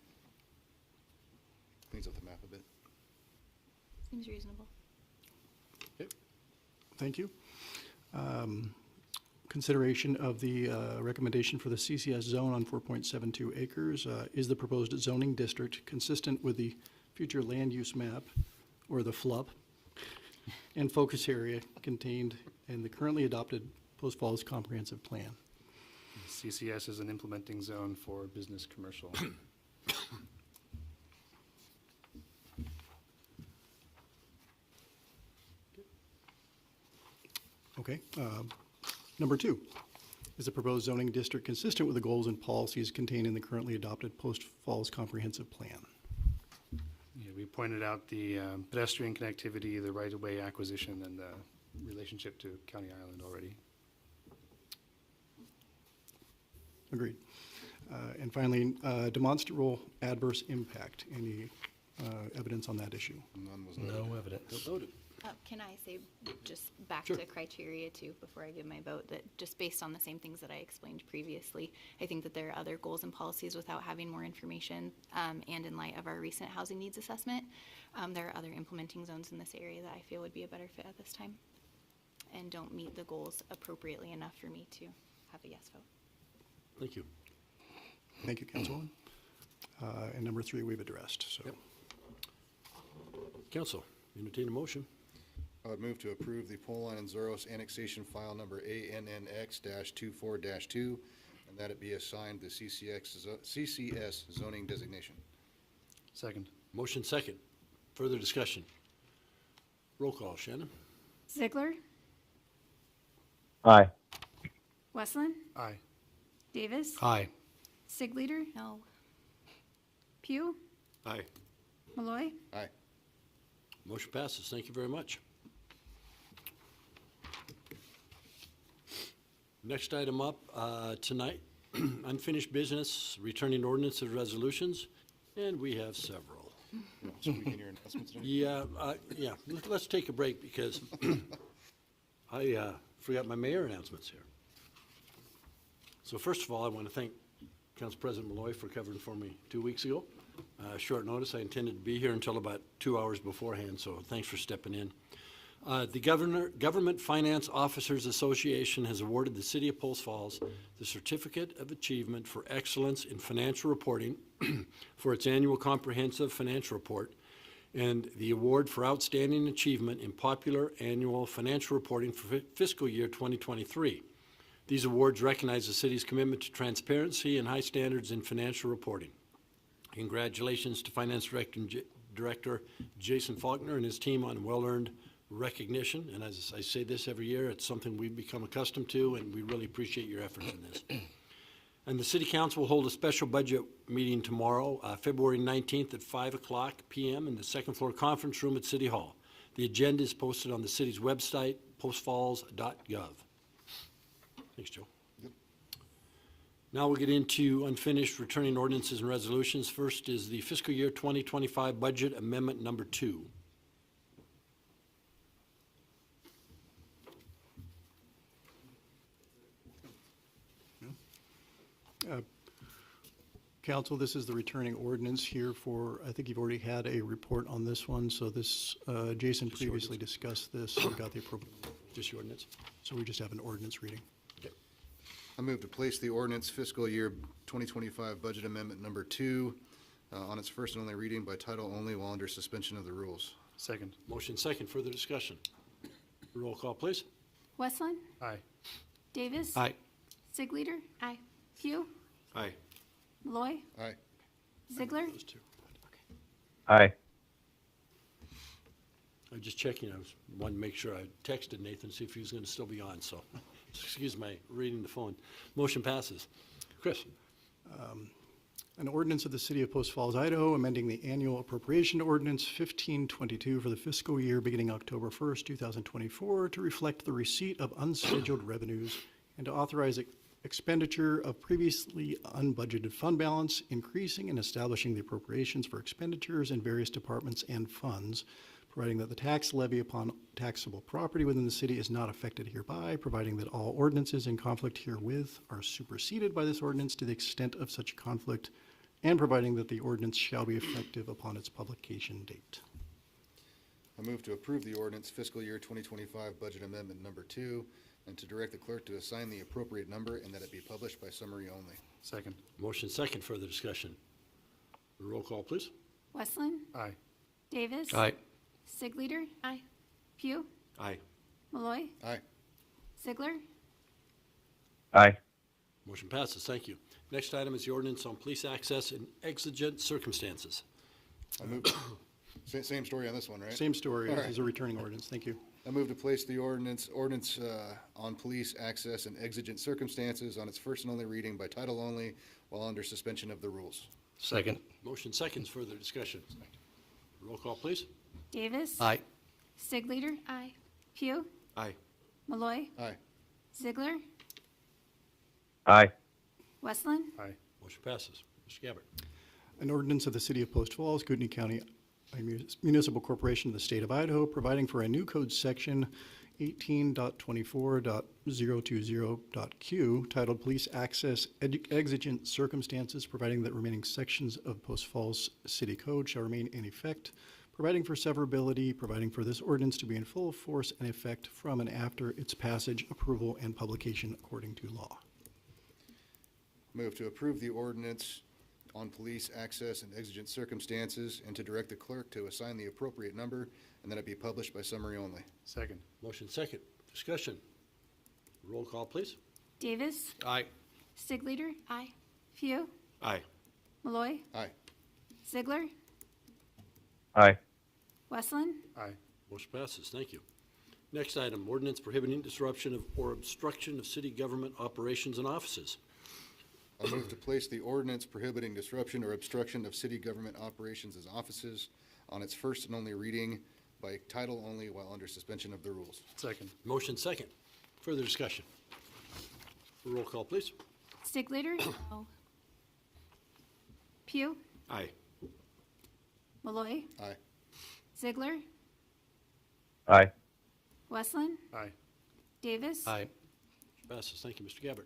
Cleans up the map a bit. Seems reasonable. Thank you. Consideration of the recommendation for the CCS zone on 4.72 acres. Is the proposed zoning district consistent with the future land use map, or the FLUP, and focus area contained in the currently adopted Post Falls Comprehensive Plan? CCS is an implementing zone for business commercial. Okay. Number 2, is the proposed zoning district consistent with the goals and policies contained in the currently adopted Post Falls Comprehensive Plan? Yeah, we pointed out the pedestrian connectivity, the right-of-way acquisition, and the relationship to County Island already. Agreed. And finally, demonstrable adverse impact. Any evidence on that issue? None was noted. No evidence. Noted. Can I say, just back Sure. to criteria too, before I give my vote, that just based on the same things that I explained previously, I think that there are other goals and policies without having more information, and in light of our recent housing needs assessment, there are other implementing zones in this area that I feel would be a better fit at this time and don't meet the goals appropriately enough for me to have a yes vote. Thank you. Thank you, Councilwoman. And number 3, we've addressed, so. Yep. Council, entertain a motion. I would move to approve the Poleline and Zorros annexation file number ANNX-24-2, and that it be assigned the CCS zoning designation. Second. Motion second. Further discussion. Roll call, Shannon. Ziegler, Aye. Westland, Aye. Davis, Aye. Sigleader, No. Pugh, Aye. Malloy. Aye. Motion passes. Thank you very much. Next item up tonight, unfinished business, returning ordinance of resolutions, and we have several. Squeak in your announcements, Jim? Yeah. Let's take a break because I forgot my mayor announcements here. So first of all, I want to thank Council President Malloy for covering for me 2 weeks ago. Short notice, I intended to be here until about 2 hours beforehand, so thanks for stepping in. The Government Finance Officers Association has awarded the City of Post Falls the Certificate of Achievement for Excellence in Financial Reporting for its annual comprehensive financial report, and the award for Outstanding Achievement in Popular Annual Financial Reporting for fiscal year 2023. These awards recognize the city's commitment to transparency and high standards in financial reporting. Congratulations to Finance Director Jason Faulkner and his team on well-earned recognition. And as I say this every year, it's something we've become accustomed to, and we really appreciate your efforts in this. And the City Council will hold a special budget meeting tomorrow, February 19th at 5:00 p.m. in the second floor conference room at City Hall. The agenda is posted on the city's website, postfalls.gov. Thanks, Joe. Now we'll get into unfinished returning ordinances and resolutions. First is the fiscal year 2025 budget amendment number 2. Council, this is the returning ordinance here for, I think you've already had a report on this one, so this, Jason previously discussed this and got the approval. Just the ordinance. So we just have an ordinance reading. I move to place the ordinance fiscal year 2025 budget amendment number 2 on its first and only reading by title only while under suspension of the rules. Second. Motion second, further discussion. Roll call, please. Westland, Aye. Davis. Aye. Sigleader, Aye. Pugh, Aye. Malloy, Aye. Ziegler, Those two. Aye. I was just checking, wanted to make sure I texted Nathan, see if he was going to still be on, so, excuse my reading the phone. Motion passes. Chris? An ordinance of the City of Post Falls, Idaho, amending the annual appropriation ordinance 1522 for the fiscal year beginning October 1st, 2024, to reflect the receipt of unscheduled revenues and to authorize expenditure of previously unbudgeted fund balance, increasing and establishing the appropriations for expenditures in various departments and funds, providing that the tax levy upon taxable property within the city is not affected hereby, providing that all ordinances in conflict herewith are superseded by this ordinance to the extent of such conflict, and providing that the ordinance shall be effective upon its publication date. I move to approve the ordinance fiscal year 2025 budget amendment number 2 and to direct the clerk to assign the appropriate number and that it be published by summary only. Second. Motion second, further discussion. Roll call, please. Westland, Aye. Davis. Aye. Sigleader, Aye. Pugh, Aye. Malloy, Aye. Ziegler, Aye. Motion passes, thank you. Next item is the ordinance on police access in exigent circumstances. I move, same story on this one, right? Same story All as right. a returning ordinance. Thank you. I move to place the ordinance on police access in exigent circumstances on its first and only reading by title only while under suspension of the rules. Second. Motion seconds, further discussion. Roll call, please. Davis. Aye. Sigleader, Aye. Pugh, Aye. Malloy, Aye. Ziegler, Aye. Westland, Aye. Motion passes. Mr. Gabbard. An ordinance of the City of Post Falls, Kootenai County Municipal Corporation of the State of Idaho, providing for a new code section 18.24.020.Q titled Police Access Exigent Circumstances, providing that remaining sections of Post Falls City Code shall remain in effect, providing for severability, providing for this ordinance to be in full force and effect from and after its passage, approval, and publication according to law. Move to approve the ordinance on police access in exigent circumstances and to direct the clerk to assign the appropriate number and that it be published by summary only. Second. Motion second. Discussion. Roll call, please. Davis, Aye. Sigleader, Aye. Pugh, Aye. Malloy, Aye. Ziegler, Aye. Westland, Aye. Motion passes. Thank you. Next item, ordinance prohibiting disruption of or obstruction of city government operations and offices. I move to place the ordinance prohibiting disruption or obstruction of city government operations as offices on its first and only reading by title only while under suspension of the rules. Second. Motion second. Further discussion. Roll call, please. Sigleader, No. Pugh, Aye. Malloy, Aye. Ziegler, Aye. Westland, Aye. Davis. Aye. Passes. Thank you, Mr. Gabbard.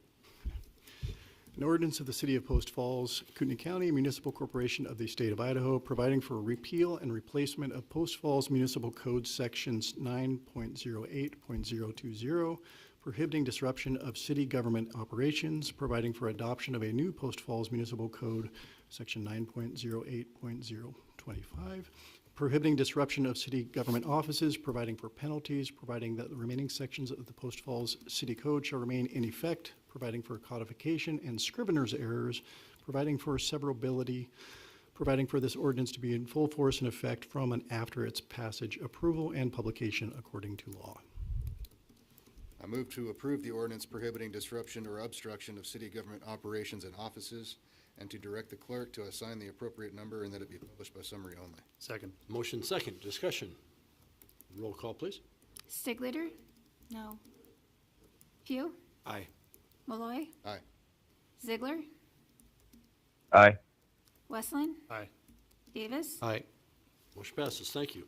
An ordinance of the City of Post Falls, Kootenai County Municipal Corporation of the State of Idaho, providing for repeal and replacement of Post Falls Municipal Code Sections 9.08.020, prohibiting disruption of city government operations, providing for adoption of a new Post Falls Municipal Code, Section 9.08.025, prohibiting disruption of city government offices, providing for penalties, providing that the remaining sections of the Post Falls City Code shall remain in effect, providing for codification and scrivener's errors, providing for severability, providing for this ordinance to be in full force and effect from and after its passage, approval, and publication according to law. I move to approve the ordinance prohibiting disruption or obstruction of city government operations and offices, and to direct the clerk to assign the appropriate number and that it be published by summary only. Second. Motion second, discussion. Roll call, please. Stigleiter, No. Pugh, Aye. Malloy, Aye. Ziegler, Aye. Westland, Aye. Davis, Aye. Motion passes, thank you.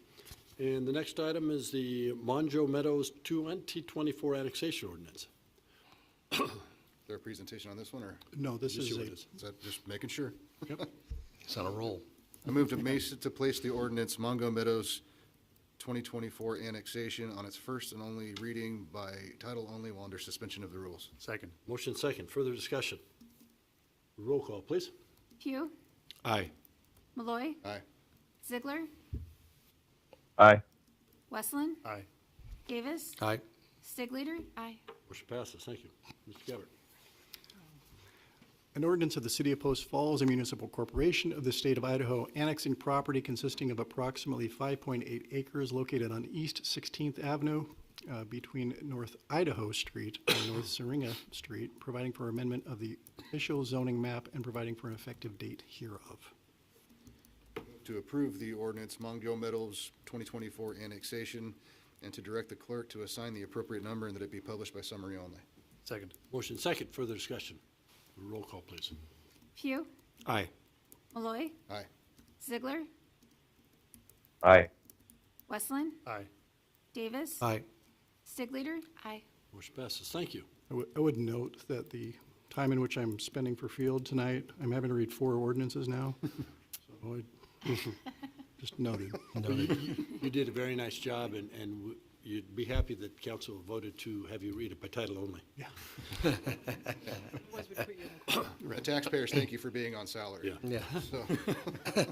And the next item is the Mongeau Meadows 2024 annexation ordinance. Is there a presentation on this one, or No, this Just is see what a, it is. is that just making sure? He's on a roll. I move to place the ordinance Mongeau Meadows 2024 annexation on its first and only reading by title only while under suspension of the rules. Second. Motion second, further discussion. Roll call, please. Pugh, Aye. Malloy, Aye. Ziegler, Aye. Westland, Aye. Davis, Aye. Stigleiter, Aye. Motion passes, thank you. Mr. Gabbard. an ordinance of the City of Post Falls, a municipal corporation of the state of Idaho, annexing property consisting of approximately 5.8 acres located on East 16th Avenue between North Idaho Street and North Syringa Street, providing for amendment of the official zoning map and providing for an effective date hereof. To approve the ordinance Mongeau Meadows 2024 annexation, and to direct the clerk to assign the appropriate number and that it be published by summary only. Second. Motion second, further discussion. Roll call, please. Pugh, Aye. Malloy, Aye. Ziegler, Aye. Westland, Aye. Davis, Aye. Stigleiter? Aye. Motion passes, thank you. I would note that the time in which I'm spending for field tonight, I'm having to read 4 ordinances now. So just noted. You did a very nice job, and you'd be happy that council voted to have you read it by title only. Yeah. Otherwise, we'd put you in the corner. The taxpayers, thank you for being on salary. Yeah. Yeah. So,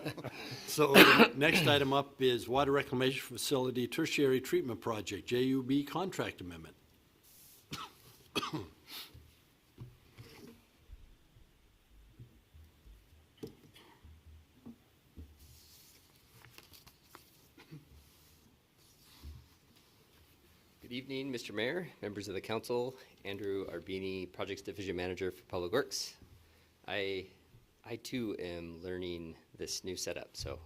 So the next item up is Water Reclamation Facility Tertiary Treatment Project, JUB Contract Amendment. Good evening, Mr. Mayor, members of the council, Andrew Arbini, Projects Division Manager for Public Works. I too am learning this new setup, so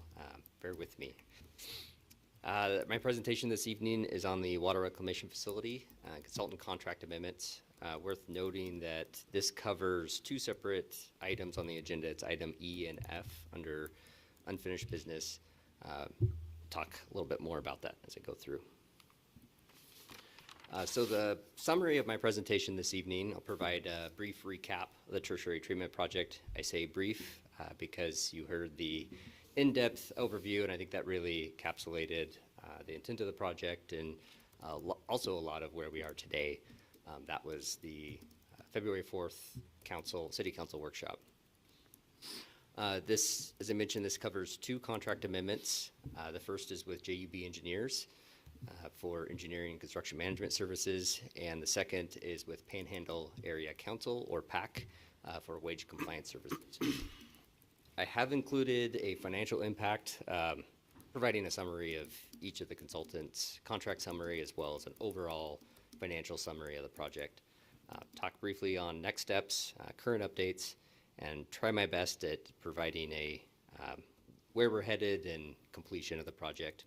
bear with me. My presentation this evening is on the Water Reclamation Facility Consultant Contract Amendments. Worth noting that this covers 2 separate items on the agenda. It's item E and F under unfinished business. Talk a little bit more about that as I go through. So the summary of my presentation this evening, I'll provide a brief recap of the tertiary treatment project. I say brief because you heard the in-depth overview, and I think that really encapsulated the intent of the project and also a lot of where we are today. That was the February 4th City Council workshop. This, as I mentioned, this covers 2 contract amendments. The first is with JUB Engineers for engineering and construction management services, and the second is with Panhandle Area Council, or PAC, for wage compliance services. I have included a financial impact, providing a summary of each of the consultants' contract summary, as well as an overall financial summary of the project. Talk briefly on next steps, current updates, and try my best at providing a where we're headed and completion of the project.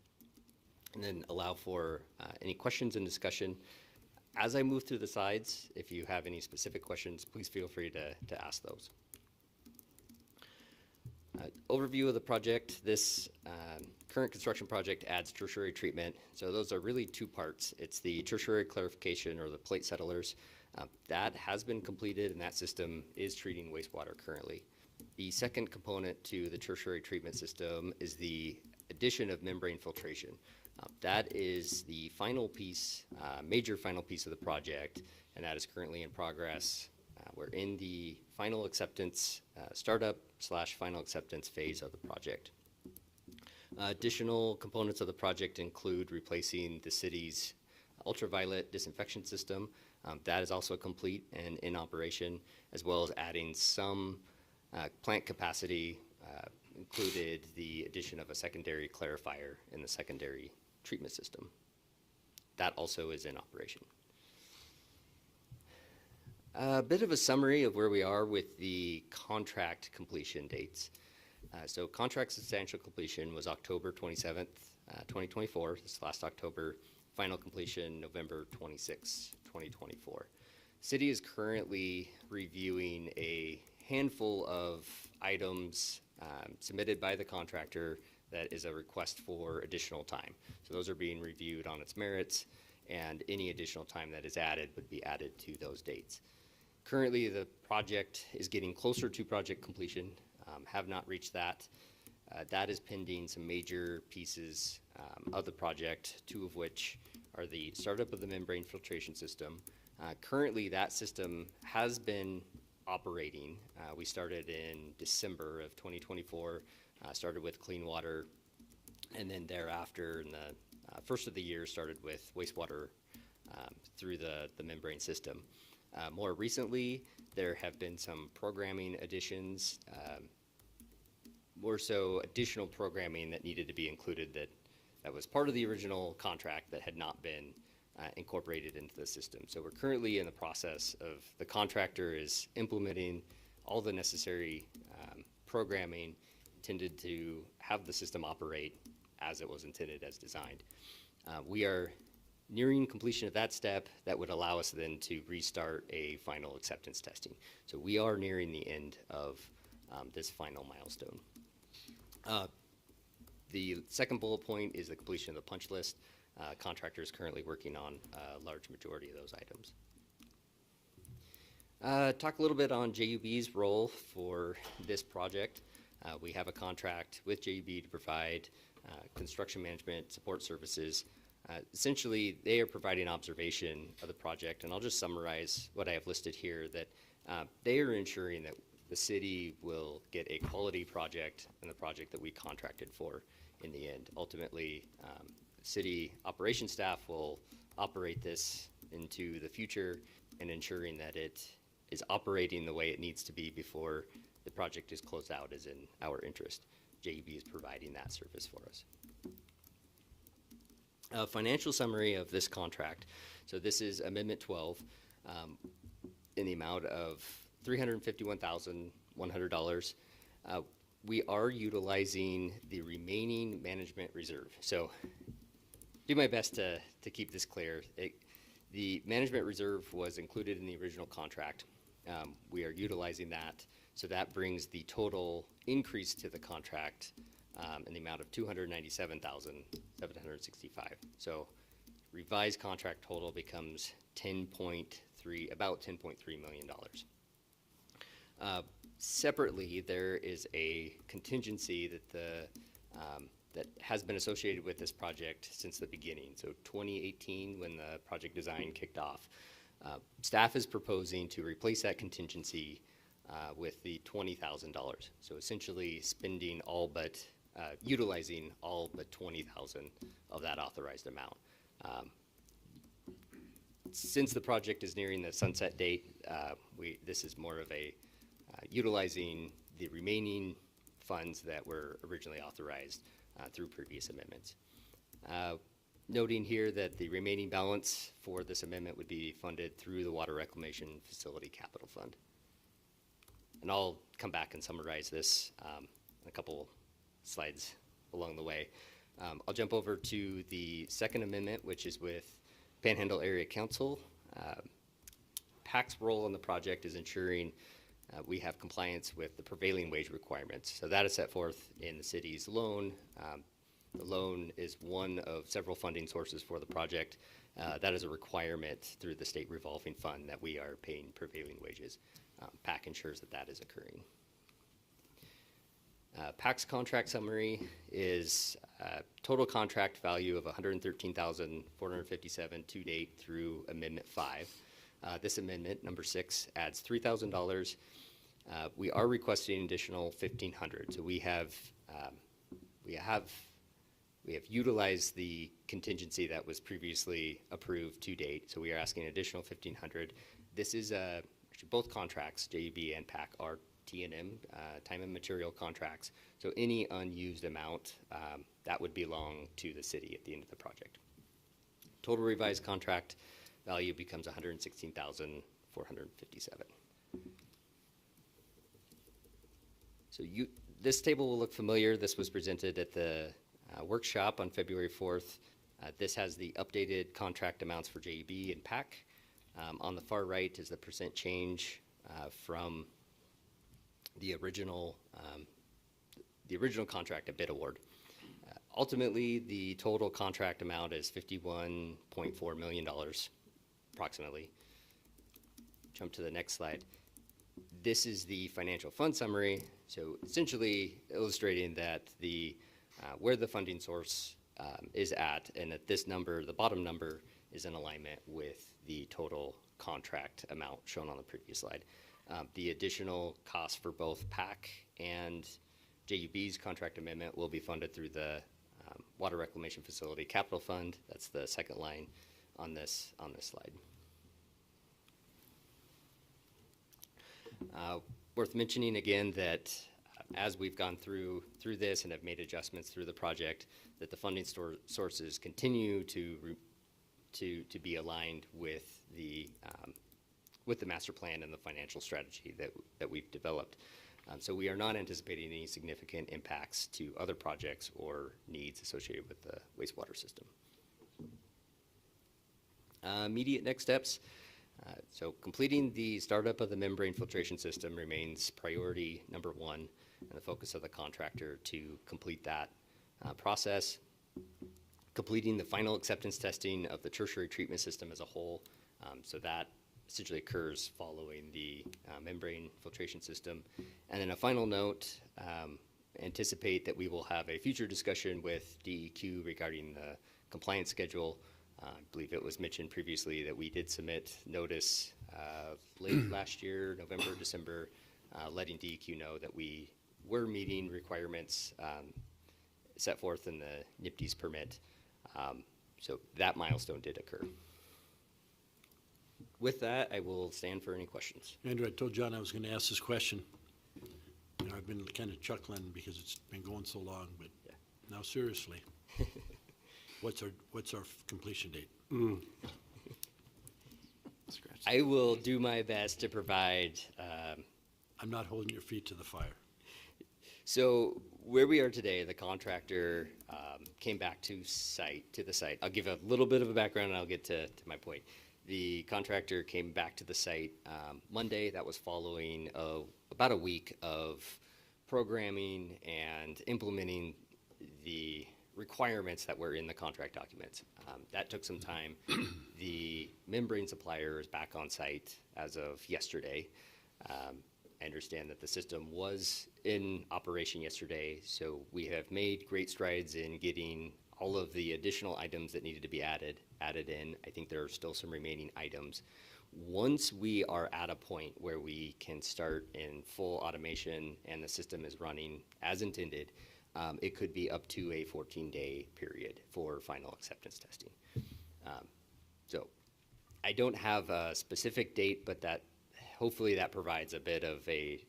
And then allow for any questions and discussion. As I move through the slides, if you have any specific questions, please feel free to ask those. Overview of the project. This current construction project adds tertiary treatment. So those are really 2 parts. It's the tertiary clarification, or the plate settlers. That has been completed, and that system is treating wastewater currently. The second component to the tertiary treatment system is the addition of membrane filtration. That is the final piece, major final piece of the project, and that is currently in progress. We're in the final acceptance, startup/final acceptance phase of the project. Additional components of the project include replacing the city's ultraviolet disinfection system. That is also complete and in operation, as well as adding some plant capacity, included the addition of a secondary clarifier in the secondary treatment system. That also is in operation. A bit of a summary of where we are with the contract completion dates. So contract substantial completion was October 27th, 2024, this last October. Final completion November 26, 2024. City is currently reviewing a handful of items submitted by the contractor that is a request for additional time. So those are being reviewed on its merits, and any additional time that is added would be added to those dates. Currently, the project is getting closer to project completion, have not reached that. That is pending some major pieces of the project, two of which are the startup of the membrane filtration system. Currently, that system has been operating. We started in December of 2024, started with clean water, and then thereafter, in the first of the year, started with wastewater through the membrane system. More recently, there have been some programming additions, more so additional programming that needed to be included that was part of the original contract that had not been incorporated into the system. So we're currently in the process of the contractor is implementing all the necessary programming intended to have the system operate as it was intended, as designed. We are nearing completion of that step that would allow us then to restart a final acceptance testing. So we are nearing the end of this final milestone. The second bullet point is the completion of the punch list. Contractor is currently working on a large majority of those items. Talk a little bit on JUB's role for this project. We have a contract with JUB to provide construction management support services. Essentially, they are providing observation of the project, and I'll just summarize what I have listed here, that they are ensuring that the city will get a quality project and the project that we contracted for in the end. Ultimately, city operations staff will operate this into the future and ensuring that it is operating the way it needs to be before the project is closed out is in our interest. JUB is providing that service for us. A financial summary of this contract. So this is Amendment 12 in the amount of $351,100. We are utilizing the remaining management reserve. So do my best to keep this clear. The management reserve was included in the original contract. We are utilizing that. So that brings the total increase to the contract in the amount of $297,765. So revised contract total becomes about $10.3 million. Separately, there is a contingency that has been associated with this project since the beginning. So 2018, when the project design kicked off, staff is proposing to replace that contingency with the $20,000. So essentially spending utilizing all but $20,000 of that authorized amount. Since the project is nearing the sunset date, this is more of a utilizing the remaining funds that were originally authorized through previous amendments. Noting here that the remaining balance for this amendment would be funded through the Water Reclamation Facility Capital Fund. And I'll come back and summarize this in a couple slides along the way. I'll jump over to the second amendment, which is with Panhandle Area Council. PAC's role in the project is ensuring we have compliance with the prevailing wage requirements. So that is set forth in the city's loan. The loan is one of several funding sources for the project. That is a requirement through the state revolving fund that we are paying prevailing wages. PAC ensures that that is occurring. PAC's contract summary is total contract value of $113,457 to date through Amendment 5. This amendment, number 6, adds $3,000. We are requesting an additional $1,500. So we have utilized the contingency that was previously approved to date. So we are asking an additional $1,500. This is actually both contracts, JUB and PAC, are T&M, time and material contracts. So any unused amount, that would belong to the city at the end of the project. Total revised contract value becomes $116,457. So this table will look familiar. This was presented at the workshop on February 4th. This has the updated contract amounts for JEB and PAC. On the far right is the percent change from the original contract at bid award. Ultimately, the total contract amount is $51.4 million, approximately. Jump to the next slide. This is the financial fund summary. So essentially illustrating that where the funding source is at, and that this number, the bottom number, is in alignment with the total contract amount shown on the previous slide. The additional cost for both PAC and JUB's contract amendment will be funded through the Water Reclamation Facility Capital Fund. That's the second line on this slide. Worth mentioning again that as we've gone through this and have made adjustments through the project, that the funding sources continue to be aligned with the master plan and the financial strategy that we've developed. So we are not anticipating any significant impacts to other projects or needs associated with the wastewater system. Immediate next steps. So completing the startup of the membrane filtration system remains priority number one, and the focus of the contractor to complete that process. Completing the final acceptance testing of the tertiary treatment system as a whole. So that essentially occurs following the membrane filtration system. And then a final note, anticipate that we will have a future discussion with DEQ regarding the compliance schedule. I believe it was mentioned previously that we did submit notice late last year, November, December, letting DEQ know that we were meeting requirements set forth in the NIPD's permit. So that milestone did occur. With that, I will stand for any questions. Andrew, I told John I was going to ask this question. You know, I've been kind of chuckling because it's been going so long, but now seriously, what's our completion date? I will do my best to provide. I'm not holding your feet to the fire. So where we are today, the contractor came back to the site. I'll give a little bit of a background and I'll get to my point. The contractor came back to the site Monday. That was following about a week of programming and implementing the requirements that were in the contract documents. That took some time. The membrane supplier is back on site as of yesterday. I understand that the system was in operation yesterday, so we have made great strides in getting all of the additional items that needed to be added in. I think there are still some remaining items. Once we are at a point where we can start in full automation and the system is running as intended, it could be up to a 14-day period for final acceptance testing. So I don't have a specific date, but hopefully that provides a bit of a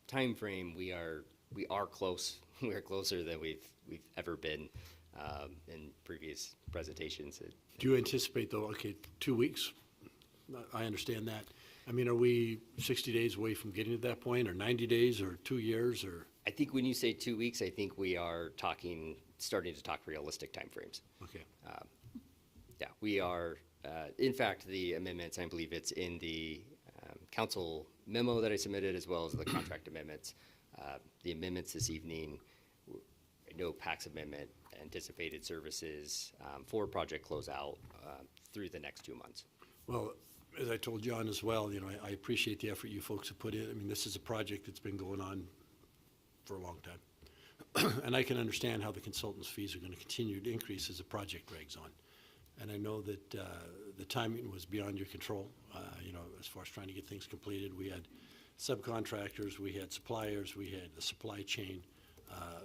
time frame. We are close. We are closer than we've ever been in previous presentations. Do you anticipate, though, 2 weeks? I understand that. I mean, are we 60 days away from getting to that point, or 90 days, or 2 years, or? I think when you say 2 weeks, I think we are starting to talk realistic timeframes. Okay. Yeah, we are. In fact, the amendments, I believe it's in the council memo that I submitted, as well as the contract amendments. The amendments this evening, no PAC's amendment, anticipated services for project closeout through the next 2 months. Well, as I told John as well, I appreciate the effort you folks have put in. I mean, this is a project that's been going on for a long time. And I can understand how the consultant's fees are going to continue to increase as the project drags on. And I know that the timing was beyond your control, as far as trying to get things completed. We had subcontractors, we had suppliers, we had the supply chain.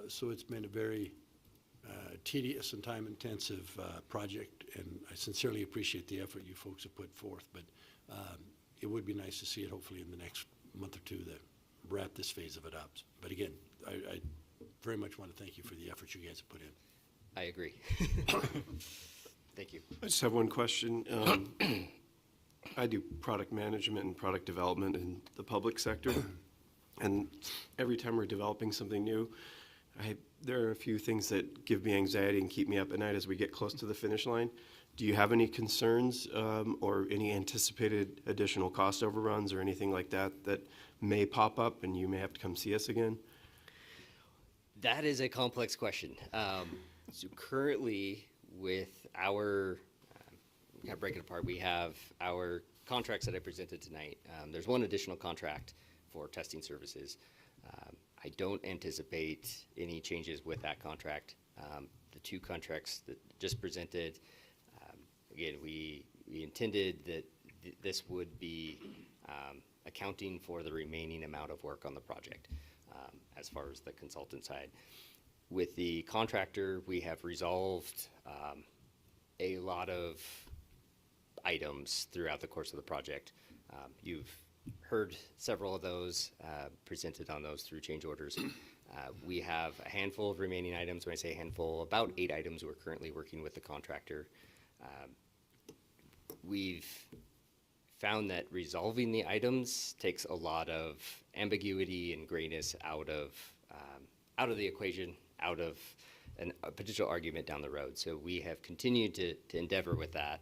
So it's been a very tedious and time-intensive project, and I sincerely appreciate the effort you folks have put forth. But it would be nice to see it hopefully in the next month or two, the wrap this phase of it up. But again, I very much want to thank you for the efforts you guys have put in. I agree. Thank you. I just have one question. I do product management and product development in the public sector. And every time we're developing something new, there are a few things that give me anxiety and keep me up at night as we get close to the finish line. Do you have any concerns or any anticipated additional cost overruns or anything like that that may pop up and you may have to come see us again? That is a complex question. So currently with our, kind of break it apart, we have our contracts that I presented tonight. There's one additional contract for testing services. I don't anticipate any changes with that contract. The two contracts that just presented, again, we intended that this would be accounting for the remaining amount of work on the project as far as the consultant side. With the contractor, we have resolved a lot of items throughout the course of the project. You've heard several of those, presented on those through change orders. We have a handful of remaining items. When I say handful, about 8 items we're currently working with the contractor. We've found that resolving the items takes a lot of ambiguity and grayness out of the equation, out of a potential argument down the road. So we have continued to endeavor with that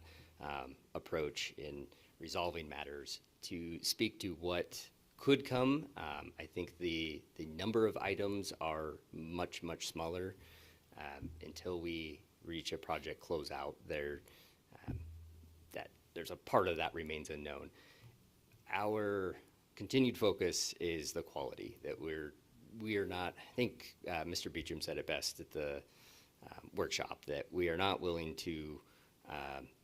approach in resolving matters. To speak to what could come, I think the number of items are much, much smaller until we reach a project closeout. There's a part of that remains unknown. Our continued focus is the quality, that we are not, I think Mr. Beecham said it best at the workshop, that we are not willing to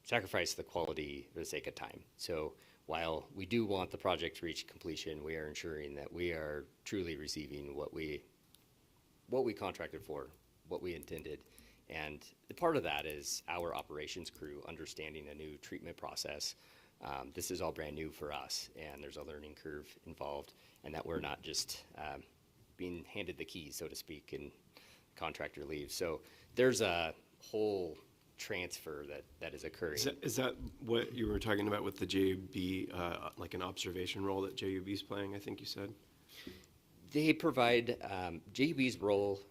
sacrifice the quality for the sake of time. So while we do want the project to reach completion, we are ensuring that we are truly receiving what we contracted for, what we intended. And part of that is our operations crew understanding a new treatment process. This is all brand new for us, and there's a learning curve involved, and that we're not just being handed the keys, so to speak, and contractor leaves. So there's a whole transfer that is occurring. Is that what you were talking about with the JUB, like an observation role that JUB is playing, I think you said? They provide, JUB's role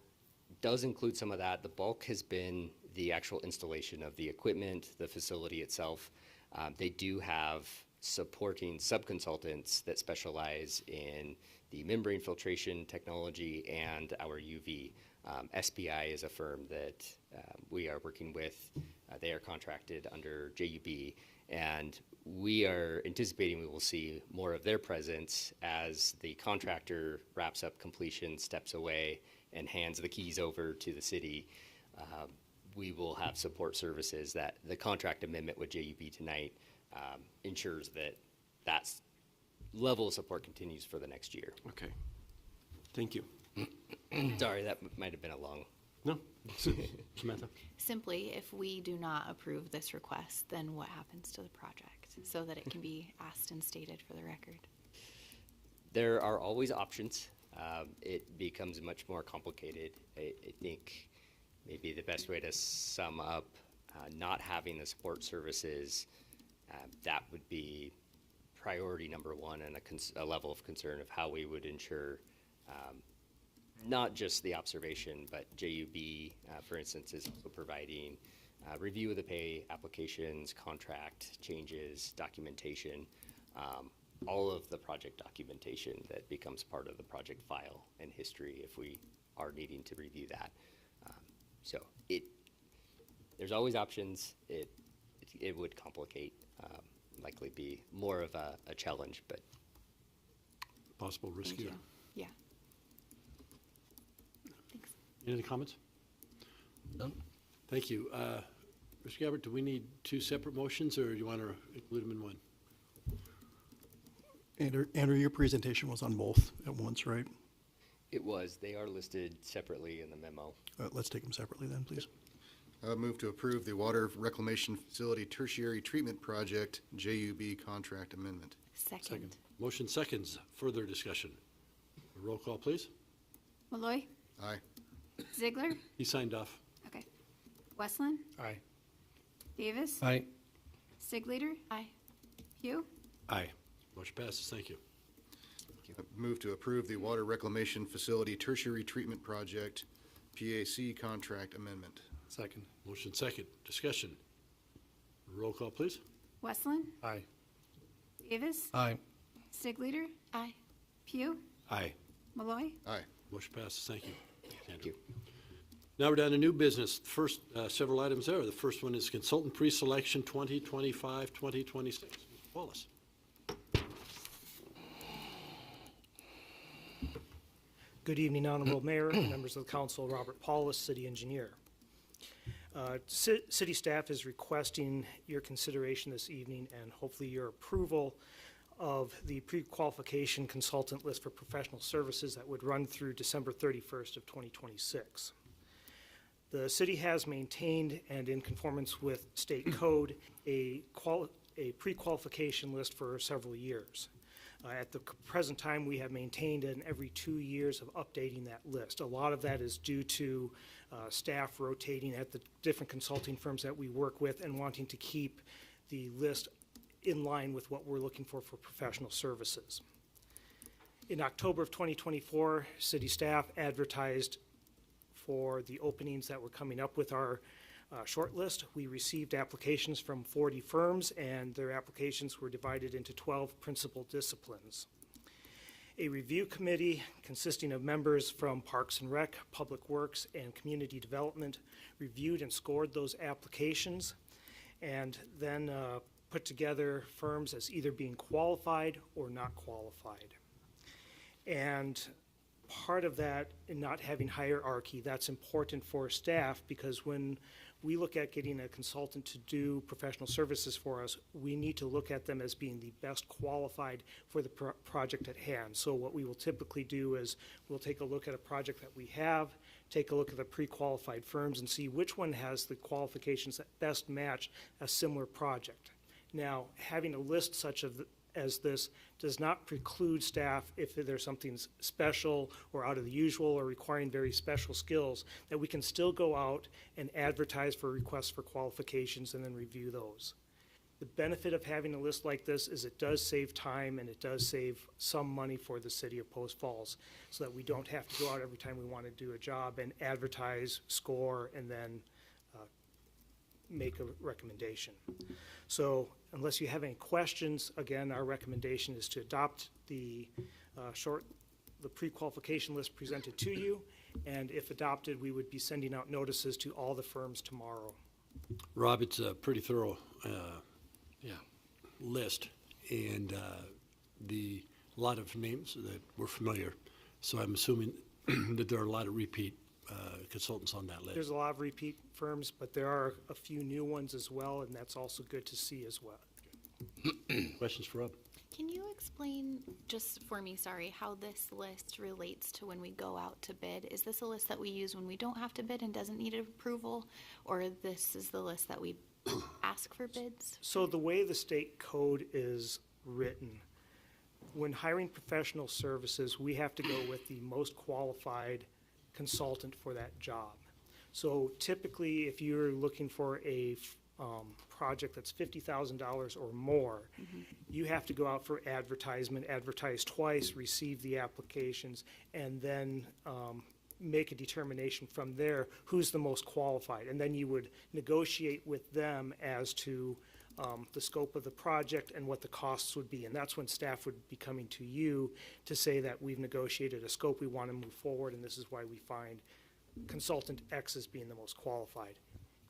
does include some of that. The bulk has been the actual installation of the equipment, the facility itself. They do have supporting subconsultants that specialize in the membrane filtration technology and our UV. SPI is a firm that we are working with. They are contracted under JUB, and we are anticipating we will see more of their presence as the contractor wraps up completion, steps away, and hands the keys over to the city. We will have support services that the contract amendment with JUB tonight ensures that level of support continues for the next year. Okay. Thank you. Sorry, that might have been a long. No. Samantha? Simply, if we do not approve this request, then what happens to the project so that it can be asked and stated for the record? There are always options. It becomes much more complicated. I think maybe the best way to sum up not having the support services, that would be priority number one and a level of concern of how we would ensure not just the observation, but JUB, for instance, is also providing review of the pay applications, contract changes, documentation, all of the project documentation that becomes part of the project file and history if we are needing to review that. So there's always options. It would complicate, likely be more of a challenge, but. Possible riskier. Yeah. Thanks. Any other comments? None. Thank you. Mr. Gabbard, do we need 2 separate motions, or do you want to include them in one? Andrew, your presentation was on both at once, right? It was. They are listed separately in the memo. Let's take them separately then, please. Move to approve the Water Reclamation Facility Tertiary Treatment Project JUB Contract Amendment. Second. Motion seconds. Further discussion. Roll call, please. Malloy, Aye. Ziegler, He signed off. okay. Westland, Aye. Davis, Aye. Sigleader, Aye. Pugh, Aye. Motion passes. Thank you. Move to approve the Water Reclamation Facility Tertiary Treatment Project PAC Contract Amendment. Second. Motion second. Discussion. Roll call, please. Westland, Aye. Davis, Aye. Sigleader, Aye. Pugh, Aye. Malloy, Aye. Motion passes. Thank you. Thank you. Now we're down to new business. First, several items there. The first one is consultant pre-selection 2025-2026. Wallace. Good evening, Honorable Mayor, and members of the council. Robert Paulus, City Engineer. City staff is requesting your consideration this evening and hopefully your approval of the pre-qualification consultant list for professional services that would run through December 31st of 2026. The city has maintained, and in conformance with state code, a pre-qualification list for several years. At the present time, we have maintained an every 2 years of updating that list. A lot of that is due to staff rotating at the different consulting firms that we work with and wanting to keep the list in line with what we're looking for professional services. In October of 2024, city staff advertised for the openings that were coming up with our short list. We received applications from 40 firms, and their applications were divided into 12 principal disciplines. A review committee consisting of members from Parks and Rec, Public Works, and Community Development reviewed and scored those applications, and then put together firms as either being qualified or not qualified. And part of that, in not having hierarchy, that's important for staff, because when we look at getting a consultant to do professional services for us, we need to look at them as being the best qualified for the project at hand. So what we will typically do is we'll take a look at a project that we have, take a look at the pre-qualified firms and see which one has the qualifications that best match a similar project. Now, having a list such as this does not preclude staff, if there's something special or out of the usual or requiring very special skills, that we can still go out and advertise for requests for qualifications and then review those. The benefit of having a list like this is it does save time and it does save some money for the city of Post Falls, so that we don't have to go out every time we want to do a job and advertise, score, and then make a recommendation. So unless you have any questions, again, our recommendation is to adopt the pre-qualification list presented to you, and if adopted, we would be sending out notices to all the firms tomorrow. Rob, it's a pretty thorough list, and a lot of names that we're familiar. So I'm assuming that there are a lot of repeat consultants on that list. There's a lot of repeat firms, but there are a few new ones as well, and that's also good to see as well. Questions for Rob? Can you explain, just for me, sorry, how this list relates to when we go out to bid? Is this a list that we use when we don't have to bid and doesn't need approval? Or this is the list that we ask for bids? So the way the state code is written, when hiring professional services, we have to go with the most qualified consultant for that job. So typically, if you're looking for a project that's $50,000 or more, you have to go out for advertisement, advertise twice, receive the applications, and then make a determination from there who's the most qualified. And then you would negotiate with them as to the scope of the project and what the costs would be. And that's when staff would be coming to you to say that we've negotiated a scope, we want to move forward, and this is why we find consultant X as being the most qualified.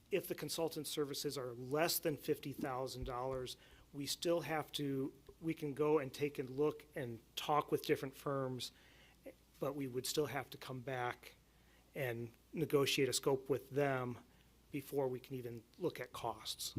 If the consultant services are less than $50,000, we still have to, we can go and take a look and talk with different firms, but we would still have to come back and negotiate a scope with them before we can even look at costs.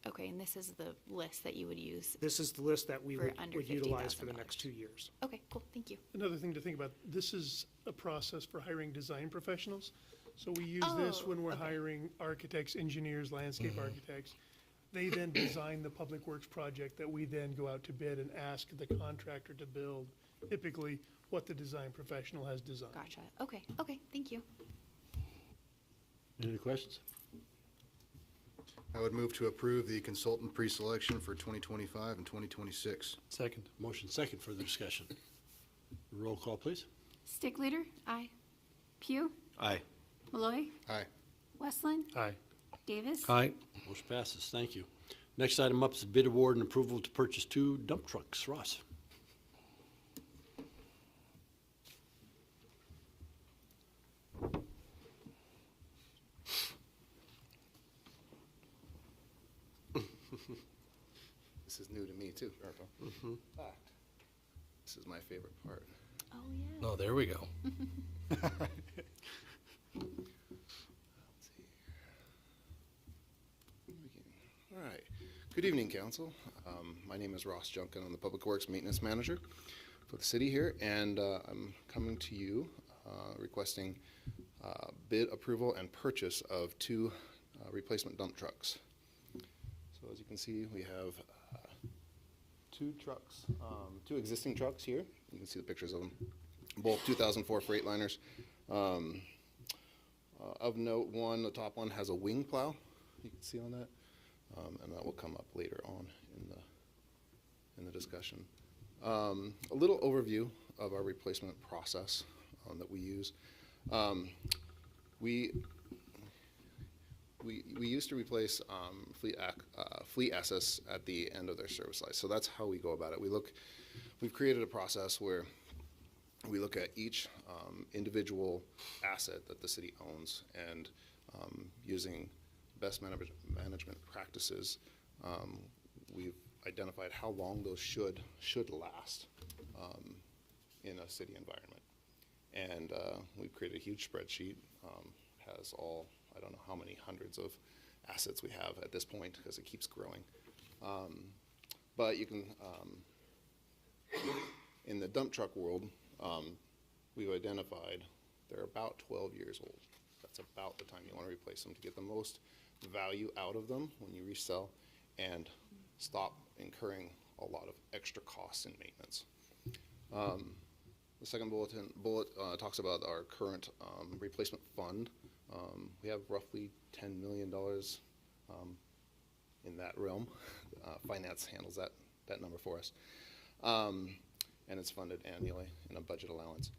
Okay, and this is the list that you would use? This is the list that we For would under utilize for the $50,000. next 2 years. Okay, cool, thank you. Another thing to think about, this is a process for hiring design professionals. So we use this when we're hiring architects, engineers, landscape architects. They then design the public works project that we then go out to bid and ask the contractor to build typically what the design professional has designed. Gotcha. Okay, okay, thank you. Any other questions? I would move to approve the consultant pre-selection for 2025 and 2026. Second. Motion second for the discussion. Roll call, please. Stickleader, Aye. Pugh, Aye. Malloy, Aye. Westland, Aye. Davis. Aye. Motion passes. Thank you. Next item up is bid award and approval to purchase 2 dump trucks. Ross? This is new to me too, Arpa. This is my favorite part. Oh, yeah. Oh, there we go. All right. Good evening, Council. My name is Ross Junkin. I'm the Public Works Maintenance Manager for the city here, and I'm coming to you requesting bid approval and purchase of 2 replacement dump trucks. So as you can see, we have 2 trucks, 2 existing trucks here. You can see the pictures of them. Both 2004 Freightliners. Of note, the top one has a wing plow. You can see on that. And that will come up later on in the discussion. A little overview of our replacement process that we use. We used to replace fleet assets at the end of their service life. So that's how we go about it. We've created a process where we look at each individual asset that the city owns, and using best management practices, we've identified how long those should last in a city environment. And we've created a huge spreadsheet, has all, I don't know how many hundreds of assets we have at this point because it keeps growing. But you can, in the dump truck world, we've identified they're about 12 years old. That's about the time you want to replace them to get the most value out of them when you resell and stop incurring a lot of extra costs in maintenance. The second bullet talks about our current replacement fund. We have roughly $10 million in that realm. Finance handles that number for us. And it's funded annually in a budget allowance.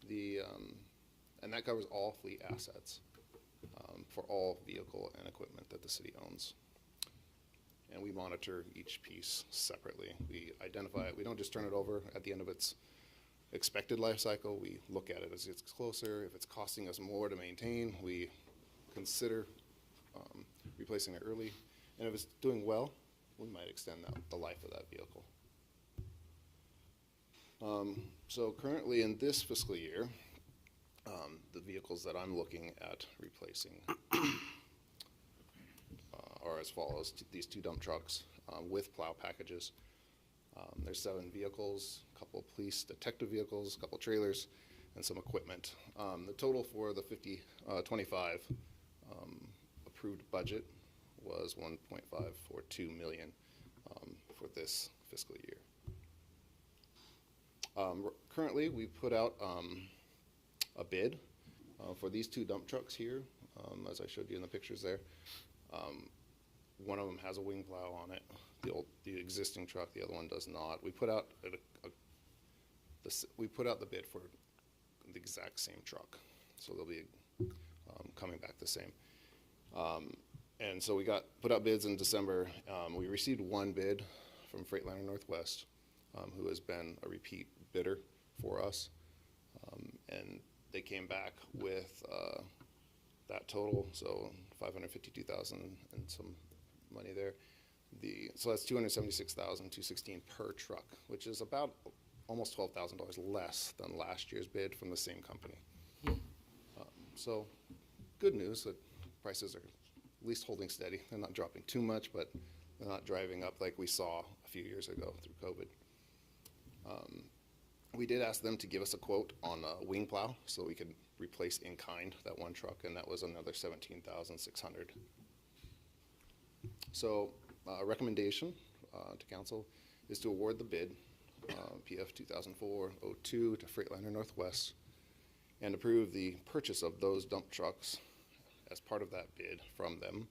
And that covers all fleet assets for all vehicle and equipment that the city owns. And we monitor each piece separately. We identify it. We don't just turn it over at the end of its expected life cycle. We look at it as it's closer. If it's costing us more to maintain, we consider replacing it early. And if it's doing well, we might extend the life of that vehicle. So currently in this fiscal year, the vehicles that I'm looking at replacing are as follows. These 2 dump trucks with plow packages. There's 7 vehicles, a couple of police detective vehicles, a couple of trailers, and some equipment. The total for the 25 approved budget was $1.542 million for this fiscal year. Currently, we put out a bid for these 2 dump trucks here, as I showed you in the pictures there. One of them has a wing plow on it, the existing truck. The other one does not. We put out the bid for the exact same truck, so they'll be coming back the same. And so we put out bids in December. We received 1 bid from Freightliner Northwest, who has been a repeat bidder for us, and they came back with that total, so $552,000 and some money there. So that's $276,216 per truck, which is about almost $12,000 less than last year's bid from the same company. So good news that prices are at least holding steady. They're not dropping too much, but they're not driving up like we saw a few years ago through COVID. We did ask them to give us a quote on a wing plow so we could replace in kind that 1 truck, and that was another $17,600. So recommendation to council is to award the bid PF 2004-02 to Freightliner Northwest, and approve the purchase of those dump trucks as part of that bid from them,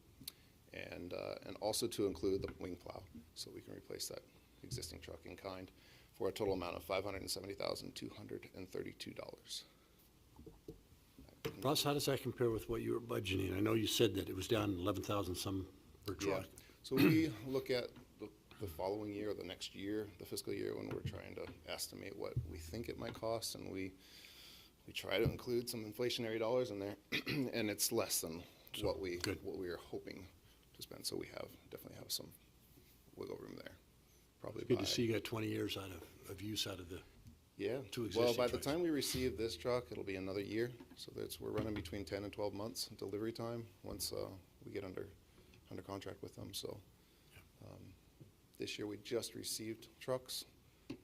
and also to include the wing plow, so we can replace that existing truck in kind for a total amount of $570,232. Ross, how does that compare with what you were budgeting? I know you said that it was down 11,000 some per Yeah. truck. So we look at the following year, the next year, the fiscal year, when we're trying to estimate what we think it might cost, and we try to include some inflationary dollars in there, and it's less than what we are hoping to spend. So we definitely have some wiggle room there. Probably Good to see you got 20 years of use out of the two existing Well, by the trucks. time we receive this truck, it'll be another year. So we're running between 10 and 12 months delivery time once we get under contract with them. So this year we just received trucks a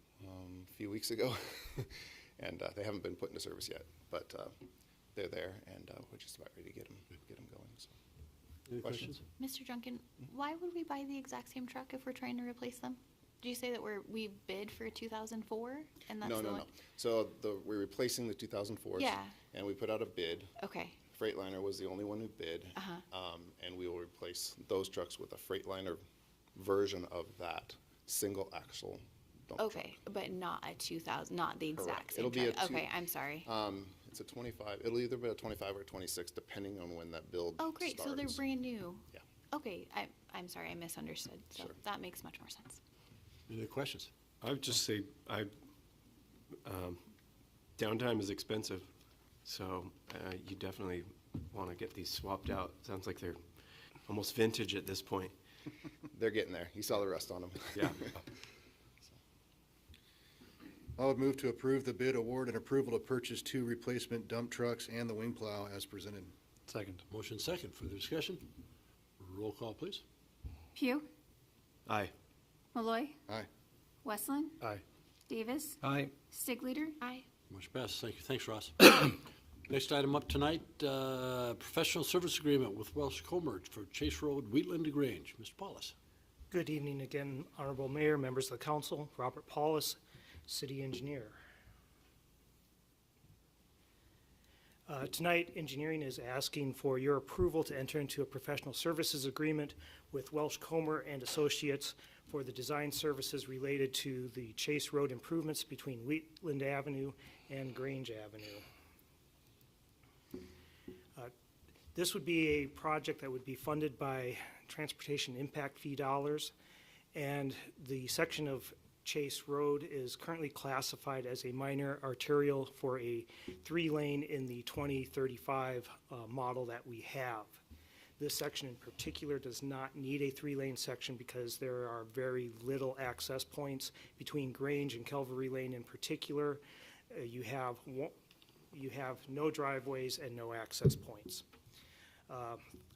few weeks ago, and they haven't been put into service yet, but they're there, and we're just about ready to get them going. So. Any questions? Mr. Junkin, why would we buy the exact same truck if we're trying to replace them? Do you say that we bid for 2004 and that's No. So we're replacing the 2004s. Yeah. And we put out a bid. Okay. Freightliner was the only one who bid. And we will replace those trucks with a Freightliner version of that single axle dump truck. Okay, but not a 2000, not the exact Correct. same It'll be truck. a two- Okay, I'm sorry. It's a 25. It'll either be a 25 or 26, depending on when that build Oh, great, so they're starts. brand new. Yeah. Okay, I'm sorry, I misunderstood. So Sure. that makes much more sense. Any other questions? I would just say, downtime is expensive, so you definitely want to get these swapped out. Sounds like they're almost vintage at this point. They're getting there. You saw the rust on them. Yeah. I would move to approve the bid award and approval to purchase 2 replacement dump trucks and the wing plow as presented. Second. Motion second. Further discussion? Roll call, please. Pugh, Aye. Malloy, Aye. Westland, Aye. Davis, Aye. Stigleader, Aye. Motion passes. Thank you. Thanks, Ross. Next item up tonight, professional service agreement with Welch Comer for Chase Road, Wheatland to Grange. Mr. Paulus. Good evening again, Honorable Mayor, members of the council, Robert Paulus, City Engineer. Tonight, engineering is asking for your approval to enter into a professional services agreement with Welch Comer and Associates for the design services related to the Chase Road improvements between Wheatland Avenue and Grange Avenue. This would be a project that would be funded by transportation impact fee dollars, and the section of Chase Road is currently classified as a minor arterial for a 3-lane in the 2035 model that we have. This section in particular does not need a 3-lane section because there are very little access points between Grange and Calvary Lane in particular. You have no driveways and no access points.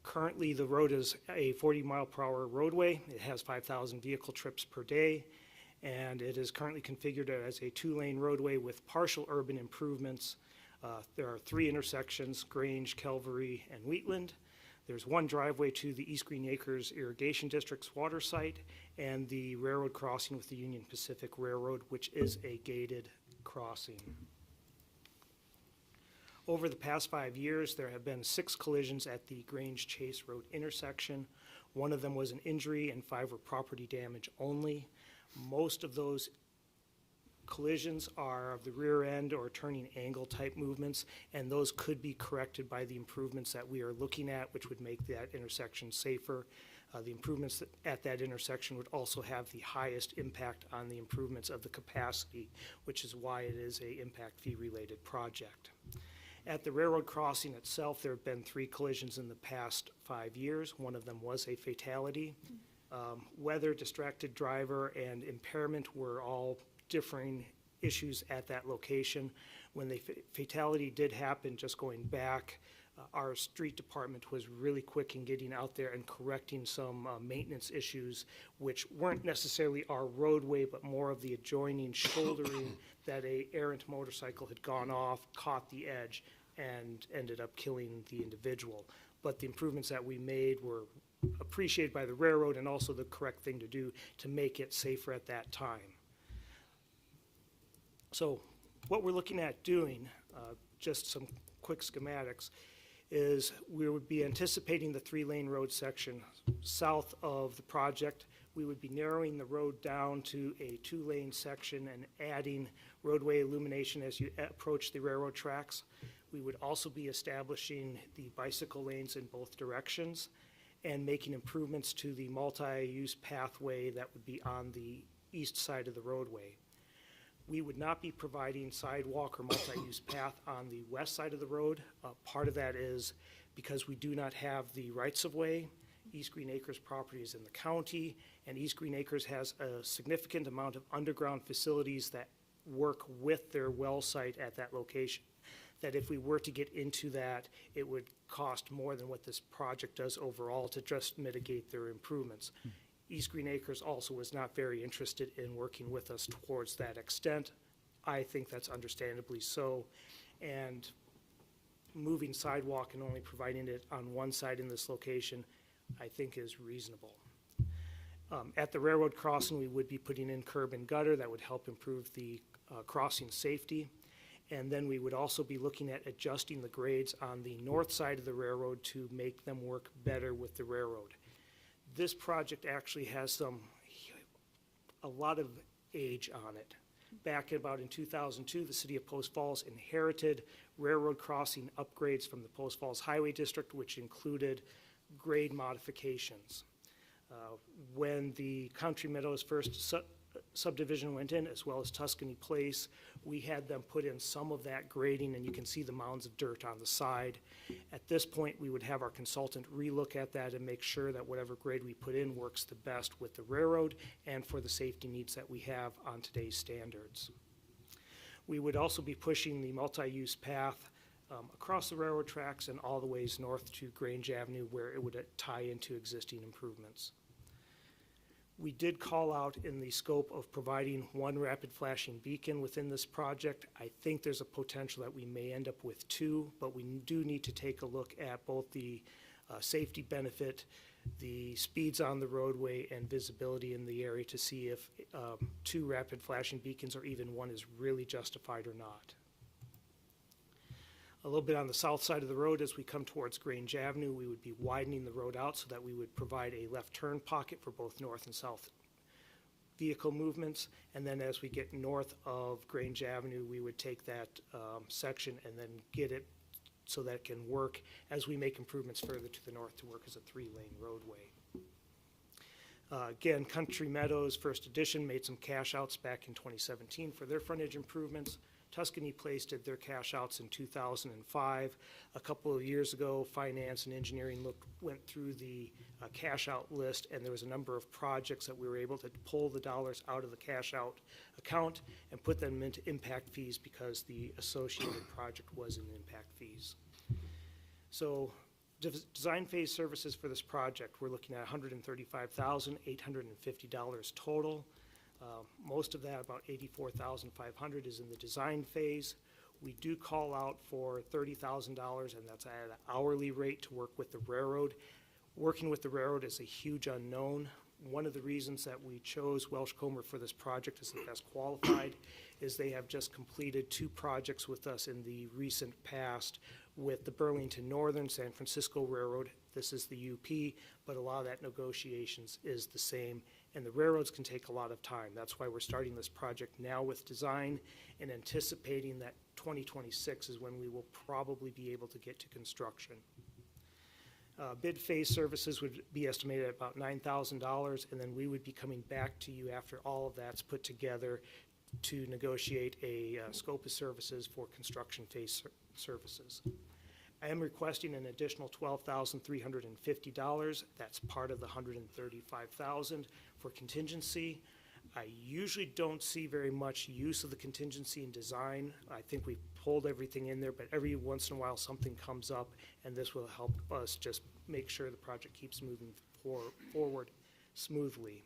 Currently, the road is a 40-mile-per-hour roadway. It has 5,000 vehicle trips per day, and it is currently configured as a 2-lane roadway with partial urban improvements. There are 3 intersections, Grange, Calvary, and Wheatland. There's 1 driveway to the East Green Acres Irrigation District's water site, and the railroad crossing with the Union Pacific Railroad, which is a gated crossing. Over the past 5 years, there have been 6 collisions at the Grange Chase Road intersection. 1 of them was an injury and 5 were property damage only. Most of those collisions are of the rear end or turning angle type movements, and those could be corrected by the improvements that we are looking at, which would make that intersection safer. The improvements at that intersection would also have the highest impact on the improvements of the capacity, which is why it is a impact fee related project. At the railroad crossing itself, there have been 3 collisions in the past 5 years. 1 of them was a fatality. Weather, distracted driver, and impairment were all differing issues at that location. When the fatality did happen, just going back, our street department was really quick in getting out there and correcting some maintenance issues, which weren't necessarily our roadway, but more of the adjoining shouldering that a errant motorcycle had gone off, caught the edge, and ended up killing the individual. But the improvements that we made were appreciated by the railroad and also the correct thing to do to make it safer at that time. So what we're looking at doing, just some quick schematics, is we would be anticipating the 3-lane road section south of the project. We would be narrowing the road down to a 2-lane section and adding roadway illumination as you approach the railroad tracks. We would also be establishing the bicycle lanes in both directions and making improvements to the multi-use pathway that would be on the east side of the roadway. We would not be providing sidewalk or multi-use path on the west side of the road. Part of that is because we do not have the rights-of-way. East Green Acres property is in the county, and East Green Acres has a significant amount of underground facilities that work with their well site at that location. That if we were to get into that, it would cost more than what this project does overall to just mitigate their improvements. East Green Acres also was not very interested in working with us towards that extent. I think that's understandably so. And moving sidewalk and only providing it on one side in this location, I think is reasonable. At the railroad crossing, we would be putting in curb and gutter that would help improve the crossing safety. And then we would also be looking at adjusting the grades on the north side of the railroad to make them work better with the railroad. This project actually has a lot of age on it. Back about in 2002, the city of Post Falls inherited railroad crossing upgrades from the Post Falls Highway District, which included grade modifications. When the Country Meadows first subdivision went in, as well as Tuscany Place, we had them put in some of that grading, and you can see the mounds of dirt on the side. At this point, we would have our consultant relook at that and make sure that whatever grade we put in works the best with the railroad and for the safety needs that we have on today's standards. We would also be pushing the multi-use path across the railroad tracks and all the ways north to Grange Avenue, where it would tie into existing improvements. We did call out in the scope of providing one rapid flashing beacon within this project. I think there's a potential that we may end up with 2, but we do need to take a look at both the safety benefit, the speeds on the roadway, and visibility in the area to see if 2 rapid flashing beacons or even 1 is really justified or not. A little bit on the south side of the road, as we come towards Grange Avenue, we would be widening the road out so that we would provide a left turn pocket for both north and south vehicle movements. And then as we get north of Grange Avenue, we would take that section and then get it so that it can work as we make improvements further to the north to work as a 3-lane roadway. Again, Country Meadows First Edition made some cash outs back in 2017 for their frontage improvements. Tuscany Place did their cash outs in 2005. A couple of years ago, finance and engineering went through the cash out list, and there was a number of projects that we were able to pull the dollars out of the cash out account and put them into impact fees because the associated project was in impact fees. So design phase services for this project, we're looking at $135,850 total. Most of that, about $84,500, is in the design phase. We do call out for $30,000, and that's at an hourly rate to work with the railroad. Working with the railroad is a huge unknown. One of the reasons that we chose Welch Comer for this project as the best qualified is they have just completed 2 projects with us in the recent past with the Burlington Northern San Francisco Railroad. This is the UP, but a lot of that negotiations is the same, and the railroads can take a lot of time. That's why we're starting this project now with design and anticipating that 2026 is when we will probably be able to get to construction. Bid phase services would be estimated at about $9,000, and then we would be coming back to you after all of that's put together to negotiate a scope of services for construction phase services. I am requesting an additional $12,350. That's part of the $135,000 for contingency. I usually don't see very much use of the contingency in design. I think we pulled everything in there, but every once in a while something comes up, and this will help us just make sure the project keeps moving forward smoothly.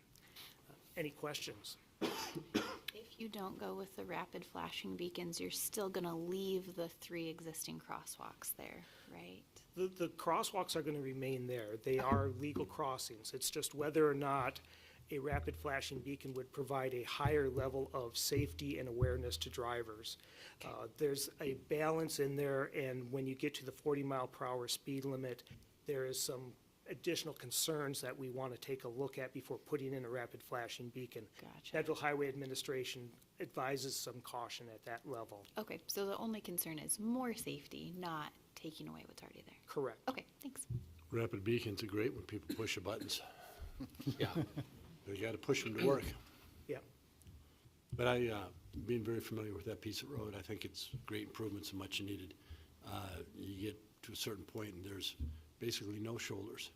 Any questions? If you don't go with the rapid flashing beacons, you're still going to leave the 3 existing crosswalks there, right? The crosswalks are going to remain there. They are legal crossings. It's just whether or not a rapid flashing beacon would provide a higher level of safety and awareness to drivers. There's a balance in there, and when you get to the 40-mile-per-hour speed limit, there is some additional concerns that we want to take a look at before putting in a rapid flashing beacon. Gotcha. Federal Highway Administration advises some caution at that level. Okay, so the only concern is more safety, not taking away what's already there. Correct. Okay, thanks. Rapid beacons are great when people push the buttons. Yeah. They got to push them to work. Yeah. But being very familiar with that piece of road, I think it's great improvements and much needed. You get to a certain point and there's basically no shoulders.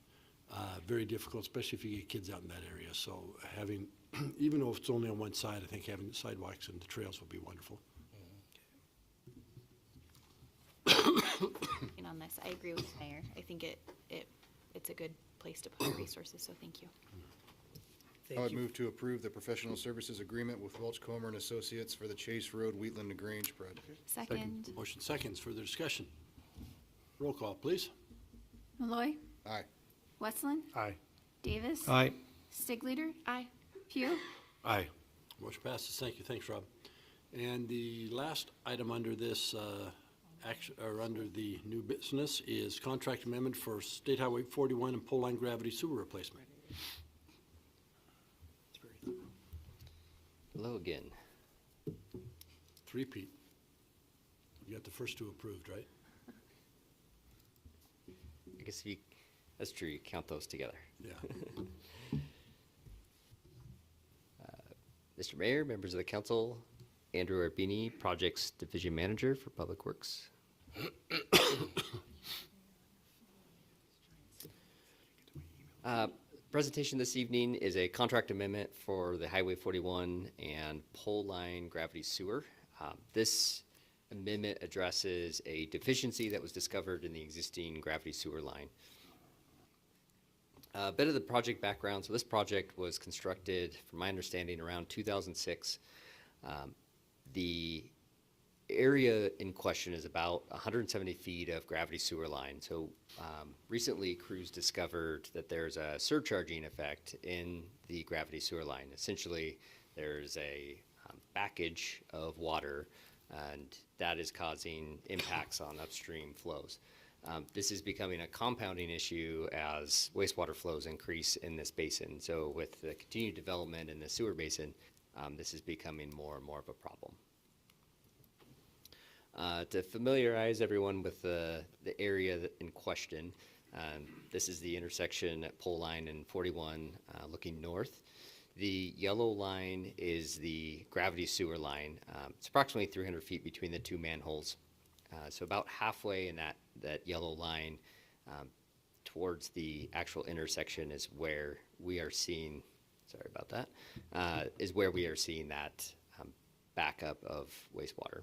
Very difficult, especially if you get kids out in that area. So having, even though it's only on one side, I think having the sidewalks and the trails would be wonderful. And on this, I agree with the mayor. I think it's a good place to put our resources, so thank you. I would move to approve the professional services agreement with Welch, Comer and Associates for the Chase Road, Wheatland to Grange project. Second. Motion seconds, further discussion. Roll call, please. Malloy, Aye. Westland, Aye. Davis. Aye. Stigleader, Aye. Pugh. Aye. Motion passes. Thank you. Thanks, Rob. And the last item under this action, or under the new business, is contract amendment for State Highway 41 and Poleline gravity sewer replacement. Hello again. Three-peat. You got the first two approved, right? I guess that's true, you count those together. Yeah. Mr. Mayor, members of the council, Andrew Arbini, Projects Division Manager for Public Works. Presentation this evening is a contract amendment for the Highway 41 and Poleline gravity sewer. This amendment addresses a deficiency that was discovered in the existing gravity sewer line. A bit of the project background. So this project was constructed, from my understanding, around 2006. The area in question is about 170 feet of gravity sewer line. So recently crews discovered that there's a surcharging effect in the gravity sewer line. Essentially, there's a backage of water, and that is causing impacts on upstream flows. This is becoming a compounding issue as wastewater flows increase in this basin. So with the continued development in the sewer basin, this is becoming more and more of a problem. To familiarize everyone with the area in question, this is the intersection at Poleline and 41 looking north. The yellow line is the gravity sewer line. It's approximately 300 feet between the two manholes. So about halfway in that yellow line towards the actual intersection is where we are seeing, sorry about that, is where we are seeing that backup of wastewater.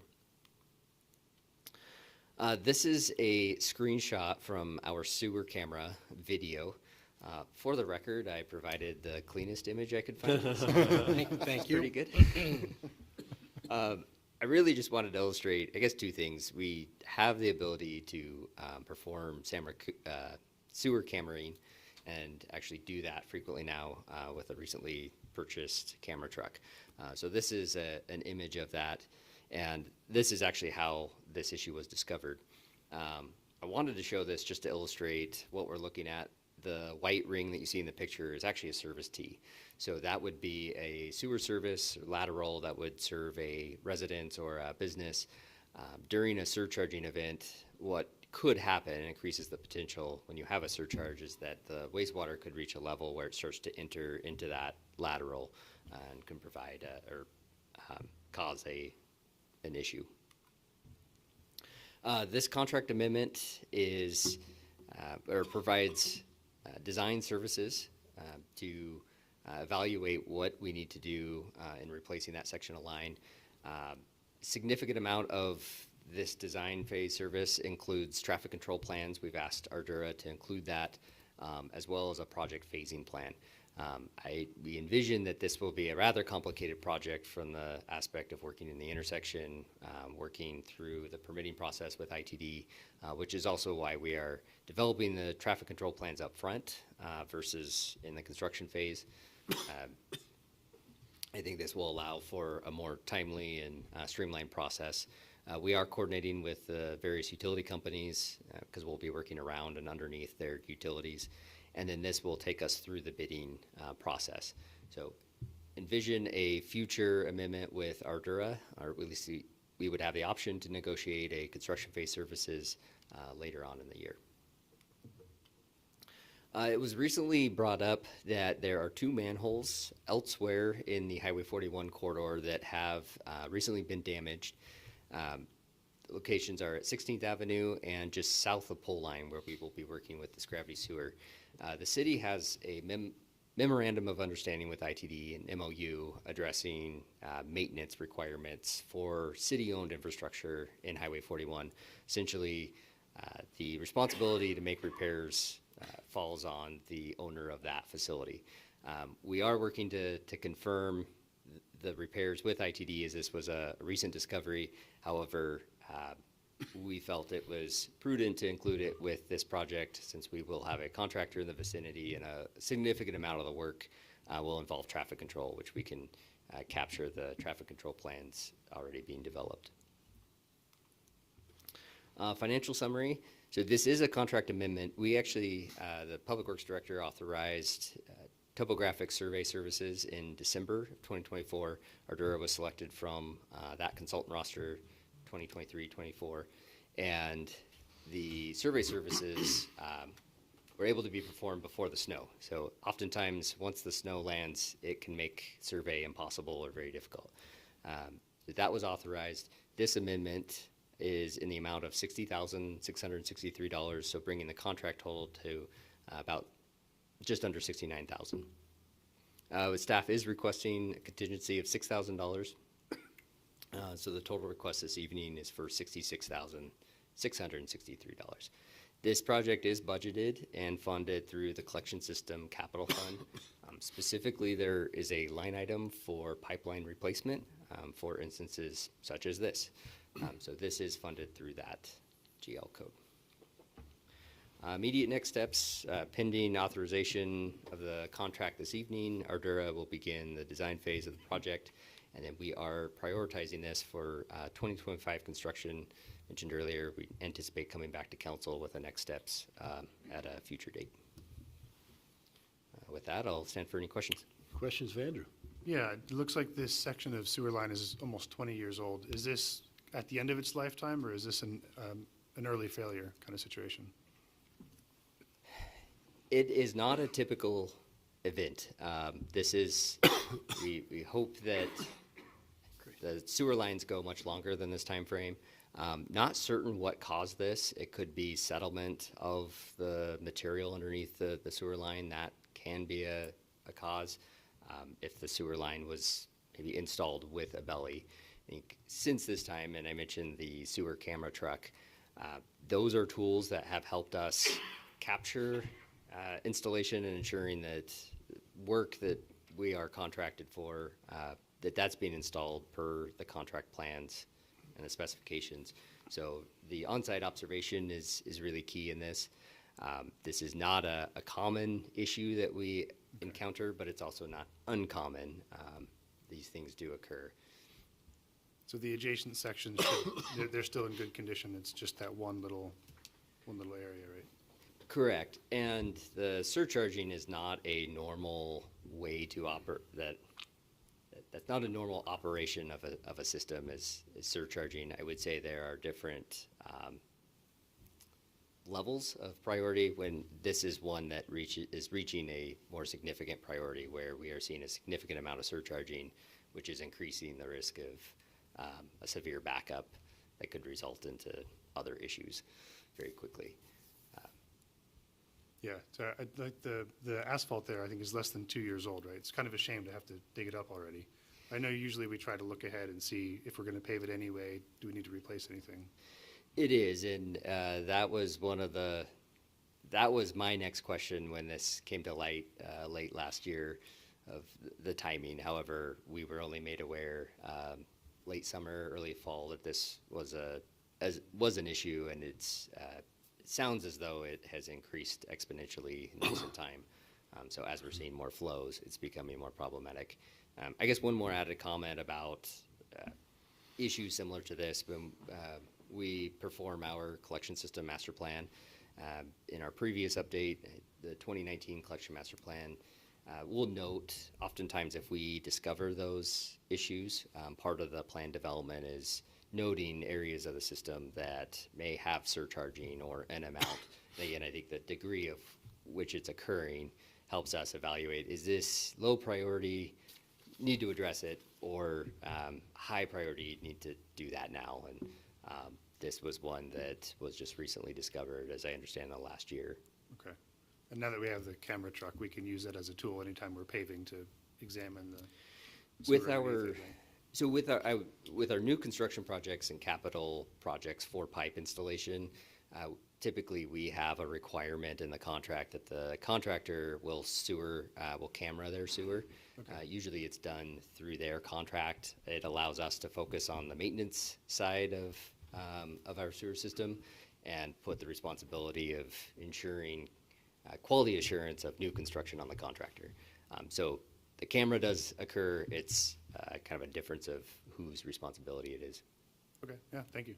This is a screenshot from our sewer camera video. For the record, I provided the cleanest image I could find. Thank you. Pretty good. I really just wanted to illustrate, I guess, two things. We have the ability to perform sewer cameraing and actually do that frequently now with a recently purchased camera truck. So this is an image of that, and this is actually how this issue was discovered. I wanted to show this just to illustrate what we're looking at. The white ring that you see in the picture is actually a service T. So that would be a sewer service lateral that would serve a residence or a business. During a surcharging event, what could happen and increases the potential when you have a surcharge is that the wastewater could reach a level where it starts to enter into that lateral and can provide or cause an issue. This contract amendment is or provides design services to evaluate what we need to do in replacing that section of line. Significant amount of this design phase service includes traffic control plans. We've asked Ardura to include that, as well as a project phasing plan. We envision that this will be a rather complicated project from the aspect of working in the intersection, working through the permitting process with ITD, which is also why we are developing the traffic control plans up front versus in the construction phase. I think this will allow for a more timely and streamlined process. We are coordinating with various utility companies because we'll be working around and underneath their utilities. And then this will take us through the bidding process. So envision a future amendment with Ardura, or at least we would have the option to negotiate a construction phase services later on in the year. It was recently brought up that there are 2 manholes elsewhere in the Highway 41 corridor that have recently been damaged. The locations are at 16th Avenue and just south of Poleline, where we will be working with this gravity sewer. The city has a memorandum of understanding with ITD and MOU addressing maintenance requirements for city-owned infrastructure in Highway 41. Essentially, the responsibility to make repairs falls on the owner of that facility. We are working to confirm the repairs with ITD, as this was a recent discovery. However, we felt it was prudent to include it with this project since we will have a contractor in the vicinity, and a significant amount of the work will involve traffic control, which we can capture the traffic control plans already being developed. Financial summary. So this is a contract amendment. We actually, the Public Works Director authorized topographic survey services in December of 2024. Ardura was selected from that consultant roster 2023-24, and the survey services were able to be performed before the snow. So oftentimes, once the snow lands, it can make survey impossible or very difficult. That was authorized. This amendment is in the amount of $60,663, so bringing the contract total to about just under $69,000. Staff is requesting a contingency of $6,000. So the total request this evening is for $66,663. This project is budgeted and funded through the Collection System Capital Fund. Specifically, there is a line item for pipeline replacement for instances such as this. So this is funded through that GL code. Immediate next steps, pending authorization of the contract this evening, Ardura will begin the design phase of the project, and then we are prioritizing this for 2025 construction. Mentioned earlier, we anticipate coming back to council with the next steps at a future date. With that, I'll stand for any questions. Questions, Vandrew? Yeah, it looks like this section of sewer line is almost 20 years old. Is this at the end of its lifetime, or is this an early failure kind of situation? It is not a typical event. This is, we hope that the sewer lines go much longer than this time frame. Not certain what caused this. It could be settlement of the material underneath the sewer line. That can be a cause. If the sewer line was maybe installed with a belly. I think since this time, and I mentioned the sewer camera truck, those are tools that have helped us capture installation and ensuring that work that we are contracted for, that's being installed per the contract plans and the specifications. So the on-site observation is really key in this. This is not a common issue that we encounter, but it's also not uncommon. These things do occur. So the adjacent sections, they're still in good condition. It's just that one little area, right? Correct. And the surcharging is not a normal way to operate that's not a normal operation of a system is surcharging. I would say there are different levels of priority when this is one that is reaching a more significant priority, where we are seeing a significant amount of surcharging, which is increasing the risk of a severe backup that could result into other issues very quickly. Yeah, so like the asphalt there, I think, is less than 2 years old, right? It's kind of a shame to have to dig it up already. I know usually we try to look ahead and see if we're going to pave it anyway, do we need to replace anything? It is, and that was my next question when this came to light late last year of the timing. However, we were only made aware late summer, early fall that this was an issue, and it sounds as though it has increased exponentially in recent time. So as we're seeing more flows, it's becoming more problematic. I guess one more added comment about issues similar to this, when we perform our collection system master plan. In our previous update, the 2019 collection master plan, we'll note oftentimes if we discover those issues, part of the plan development is noting areas of the system that may have surcharging or an amount. Again, I think the degree of which it's occurring helps us evaluate, is this low priority, need to address it, or high priority, need to do that now? And this was one that was just recently discovered, as I understand, the last year. Okay. And now that we have the camera truck, we can use that as a tool anytime we're paving to examine the. With our, so with our new construction projects and capital projects for pipe installation, typically we have a requirement in the contract that the contractor will camera their sewer. Usually it's done through their contract. It allows us to focus on the maintenance side of our sewer system and put the responsibility of ensuring quality assurance of new construction on the contractor. So the camera does occur. It's kind of a difference of whose responsibility it is. Okay, yeah, thank you.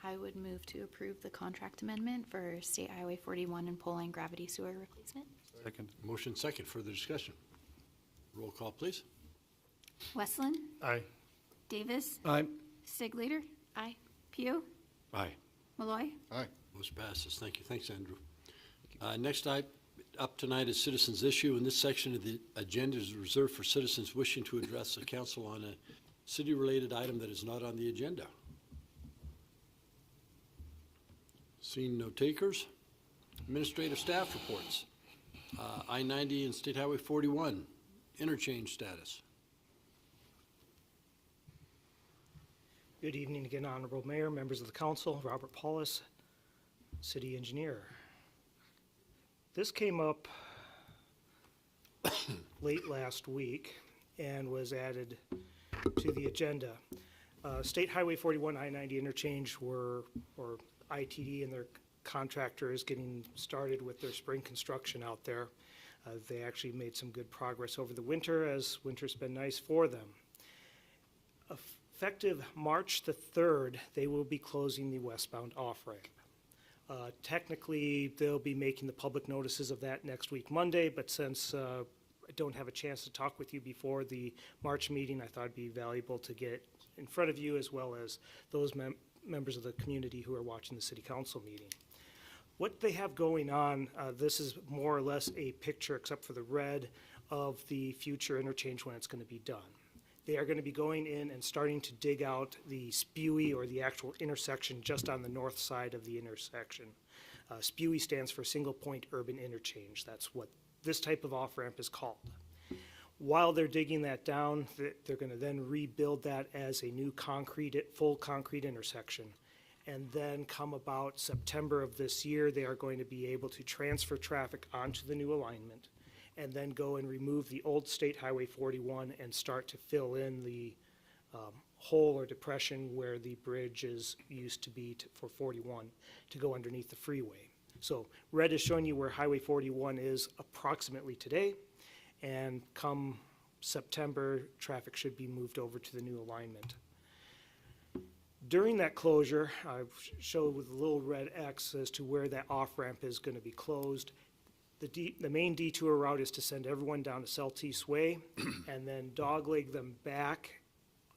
I would move to approve the contract amendment for State Highway 41 and Poleline gravity sewer replacement. Second. Motion second, further discussion. Roll call, please. Westland, Aye. Davis, Aye. Stigleader, Aye. Pugh, Aye. Malloy. Aye. Motion passes. Thank you. Thanks, Andrew. Next up tonight is citizens' issue, and this section of the agenda is reserved for citizens wishing to address the council on a city-related item that is not on the agenda. Seeing no takers. Administrative staff reports. I-90 and State Highway 41, interchange status. Good evening again, Honorable Mayor, members of the council, Robert Paulus, City Engineer. This came up late last week and was added to the agenda. State Highway 41 I-90 interchange or ITD and their contractor is getting started with their spring construction out there. They actually made some good progress over the winter, as winter's been nice for them. Effective March the 3rd, they will be closing the westbound off-ramp. Technically, they'll be making the public notices of that next week, Monday, but since I don't have a chance to talk with you before the March meeting, I thought it'd be valuable to get in front of you as well as those members of the community who are watching the city council meeting. What they have going on, this is more or less a picture, except for the red, of the future interchange when it's going to be done. They are going to be going in and starting to dig out the SPUI, or the actual intersection, just on the north side of the intersection. SPUI stands for Single Point Urban Interchange. That's what this type of off-ramp is called. While they're digging that down, they're going to then rebuild that as a new full concrete intersection. And then come about September of this year, they are going to be able to transfer traffic onto the new alignment and then go and remove the old State Highway 41 and start to fill in the hole or depression where the bridge used to be for 41 to go underneath the freeway. So red is showing you where Highway 41 is approximately today, and come September, traffic should be moved over to the new alignment. During that closure, I showed with a little red X as to where that off-ramp is going to be closed. The main detour route is to send everyone down to Celtice Way and then dogleg them back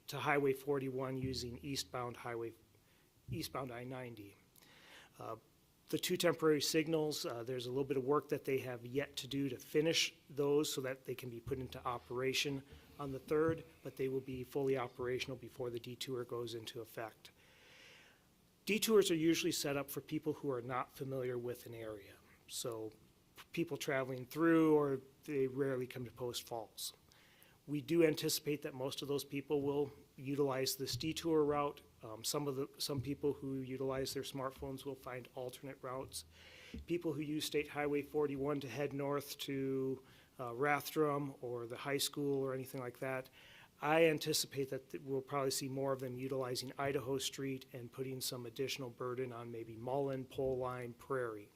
to Highway 41 using eastbound I-90. The two temporary signals, there's a little bit of work that they have yet to do to finish those so that they can be put into operation on the 3rd, but they will be fully operational before the detour goes into effect. Detours are usually set up for people who are not familiar with an area. So people traveling through, or they rarely come to Post Falls. We do anticipate that most of those people will utilize this detour route. Some people who utilize their smartphones will find alternate routes. People who use State Highway 41 to head north to Rathdrum or the high school or anything like that, I anticipate that we'll probably see more of them utilizing Idaho Street and putting some additional burden on maybe Mullen, Poleline, Prairie.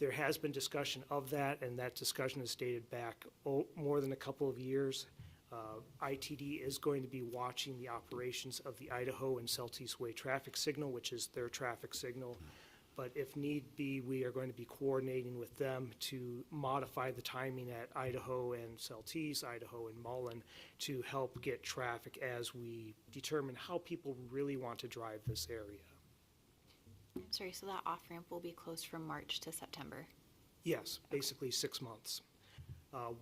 There has been discussion of that, and that discussion is dated back more than a couple of years. ITD is going to be watching the operations of the Idaho and Celtice Way traffic signal, which is their traffic signal. But if need be, we are going to be coordinating with them to modify the timing at Idaho and Celtice, Idaho and Mullen, to help get traffic as we determine how people really want to drive this area. Sorry, so that off-ramp will be closed from March to September? Yes, basically 6 months.